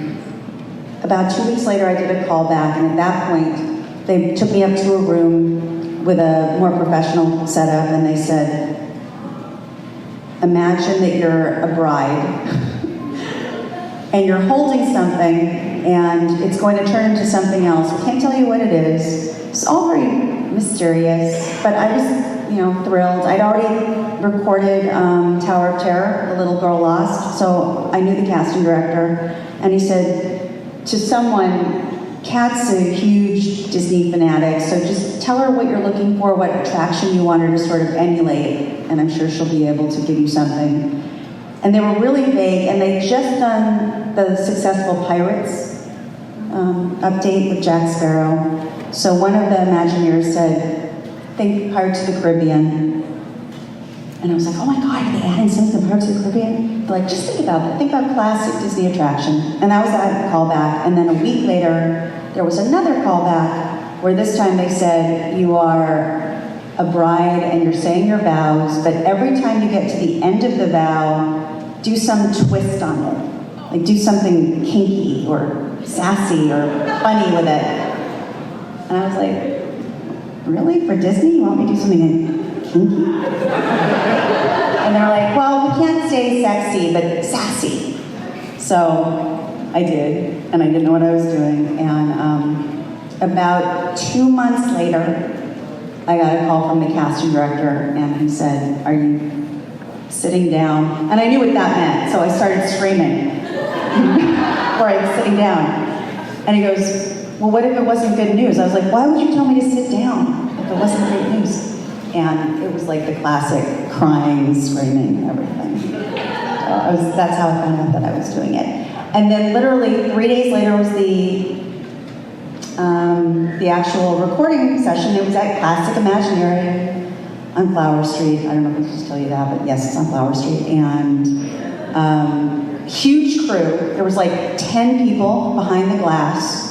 about 2 weeks later, I did a callback, and at that point, they took me up to a room with a more professional setup, and they said, imagine that you're a bride, and you're holding something, and it's going to turn into something else. We can't tell you what it is. It's all very mysterious, but I was, thrilled. I'd already recorded Tower of Terror, The Little Girl Lost, so I knew the casting director, and he said, to someone, Kat's a huge Disney fanatic, so just tell her what you're looking for, what attraction you want her to sort of emulate, and I'm sure she'll be able to give you something. And they were really vague, and they'd just done the successful Pirates update with Jack Sparrow. So one of the Imagineers said, think Pirates of the Caribbean. And I was like, oh my God, are they adding something to Pirates of the Caribbean? They're like, just think about that. Think about classic Disney attraction. And that was that callback. And then a week later, there was another callback where this time they said, you are a bride and you're saying your vows, but every time you get to the end of the vow, do some twist on it. Like do something kinky or sassy or funny with it. And I was like, really? For Disney? You want me to do something kinky? And they're like, well, we can't say sexy, but sassy. So I did, and I didn't know what I was doing. And about 2 months later, I got a call from the casting director, and he said, are you sitting down? And I knew what that meant, so I started screaming. Or I was sitting down. And he goes, well, what if it wasn't good news? I was like, why would you tell me to sit down if it wasn't great news? And it was like the classic crying, screaming, everything. That's how I found out that I was doing it. And then literally 3 days later was the actual recording session. It was at Classic Imagineering on Flower Street. I don't know if I supposed to tell you that, but yes, it's on Flower Street. And huge crew. There was like 10 people behind the glass.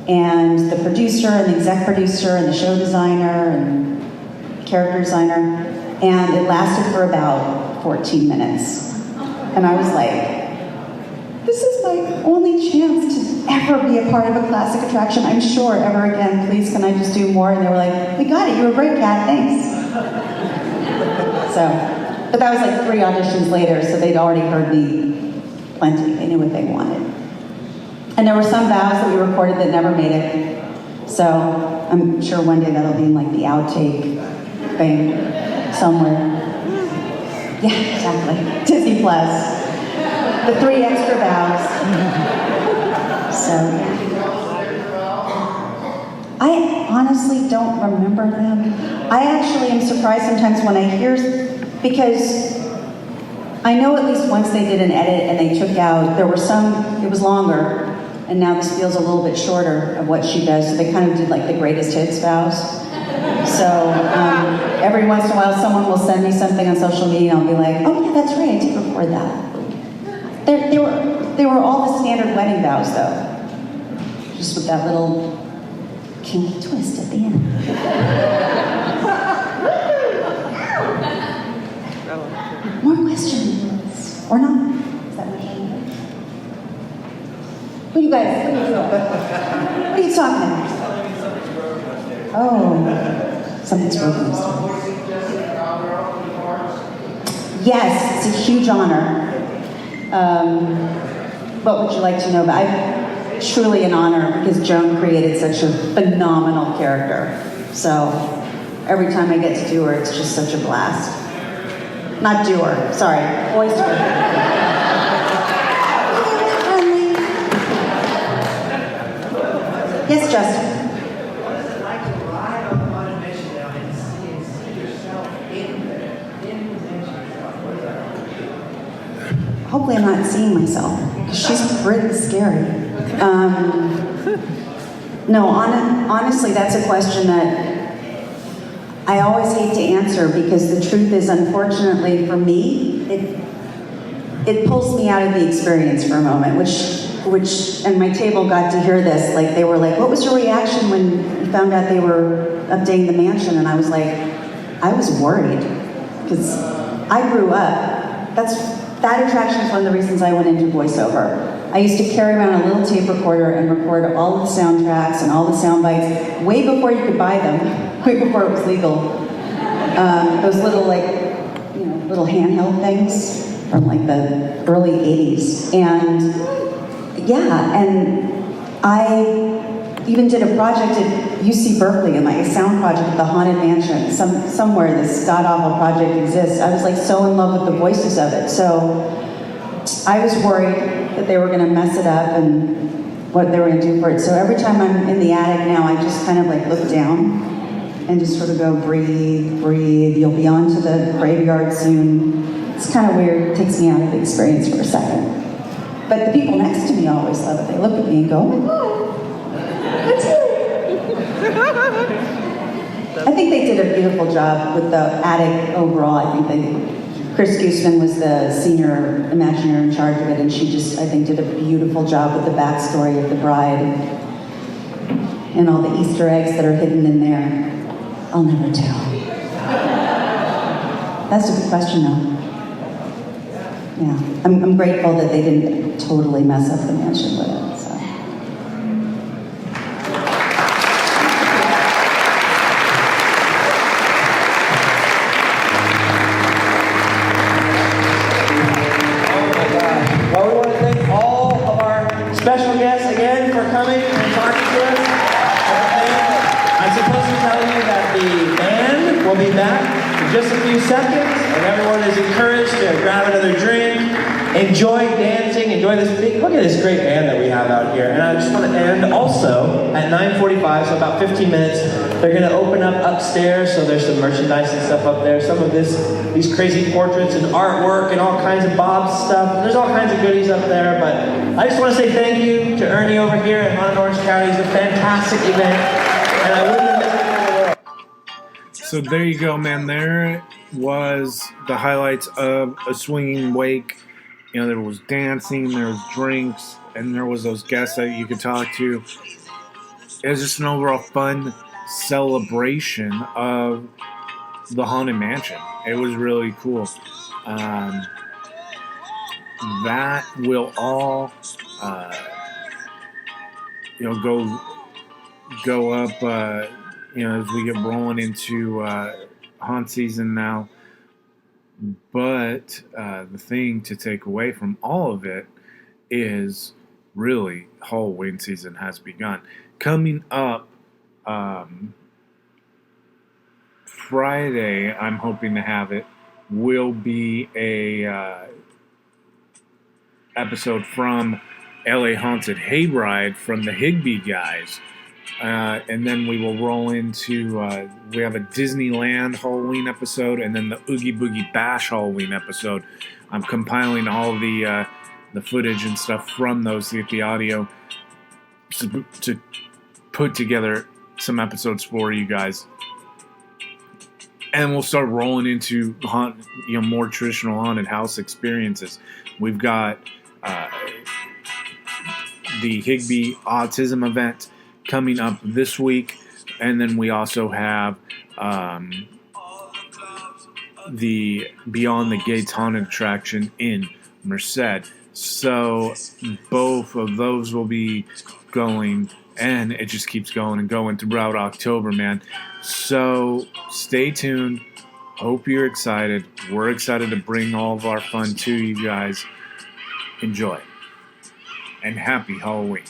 And the producer and the exec producer and the show designer and character designer, and it lasted for about 14 minutes. And I was like, this is my only chance to ever be a part of a classic attraction, I'm sure, ever again. Please, can I just do more? And they were like, we got it, you were great, Kat, thanks. So, but that was like 3 auditions later, so they'd already heard me plenty. They knew what they wanted. And there were some vows that we recorded that never made it. So I'm sure one day that'll be in like the outtake thing somewhere. Yeah, exactly. Disney Plus. The 3 extra vows. So, yeah. I honestly don't remember them. I actually am surprised sometimes when I hear, because I know at least once they did an edit and they took out, there were some, it was longer, and now this feels a little bit shorter of what she does, so they kind of did like the greatest hits vows. So every once in a while someone will send me something on social media and I'll be like, oh yeah, that's right, I did record that. They were all the standard wedding vows though. Just with that little kinky twist at the end. More questions? Or not? Is that my turn? What are you guys, what are you doing? What are you talking about? Oh, something's broken upstairs. Yes, it's a huge honor. What would you like to know about? Truly an honor because Joan created such a phenomenal character. So every time I get to do her, it's just such a blast. Not do her, sorry, voice her. Yes, Justin. Hopefully I'm not seeing myself. She's pretty scary. No, honestly, that's a question that I always hate to answer because the truth is, unfortunately for me, it pulls me out of the experience for a moment, which, and my table got to hear this, like they were like, what was your reaction when you found out they were updating the mansion? And I was like, I was worried, because I grew up, that attraction is one of the reasons I went into voiceover. I used to carry around a little tape recorder and record all of the soundtracks and all the sound bites way before you could buy them, way before it was legal. Those little little handheld things from like the early 80s. And yeah, and I even did a project at UC Berkeley, and like a sound project at the Haunted Mansion. Somewhere this god-awful project exists. I was like so in love with the voices of it. So I was worried that they were going to mess it up and what they were going to do for it. So every time I'm in the attic now, I just kind of like look down and just sort of go, breathe, breathe. You'll be on to the graveyard soon. It's kind of weird. It takes me out of the experience for a second. But the people next to me always love it. They look at me and go, oh, what's I think they did a beautiful job with the attic overall. I think Chris Gooseman was the senior Imagineer in charge of it, and she just, I think, did a beautiful job with the backstory of the bride and all the Easter eggs that are hidden in there. I'll never tell. That's a good question, though. Yeah, I'm grateful that they didn't totally mess up the mansion with it. So. Special guests again for coming and talking to us. I'm supposed to tell you that the band will be back in just a few seconds, and everyone is encouraged to grab another drink, enjoy dancing, enjoy this big, look at this great band that we have out here. And I just want to end also at 9:45, so about 15 minutes, they're going to open up upstairs, so there's some merchandise and stuff up there, some of these crazy portraits and artwork and all kinds of Bob's stuff. There's all kinds of goodies up there, but I just want to say thank you to Ernie over here at Haunted Orange County. It's a fantastic event, and I wouldn't have missed it for the world. So there you go, man. There was the highlights of a swinging wake. You know, there was dancing, there was drinks, and there was those guests that you could talk to. It was just an overall fun celebration of the Haunted Mansion. It was really cool. That will all, go up, as we get rolling into haunt season now. But the thing to take away from all of it is really Halloween season has begun. Coming up Friday, I'm hoping to have it, will be a episode from LA Haunted Hayride from the Higbee guys. And then we will roll into, we have a Disneyland Halloween episode and then the Oogie Boogie Bash Halloween episode. I'm compiling all the footage and stuff from those, the audio, to put together some episodes for you guys. And we'll start rolling into more traditional haunted house experiences. We've got the Higby Autism event coming up this week, and then we also have the Beyond the Gates haunted attraction in Merced. So both of those will be going, and it just keeps going and going throughout October, man. So stay tuned. Hope you're excited. We're excited to bring all of our fun to you guys. Enjoy. And happy Halloween.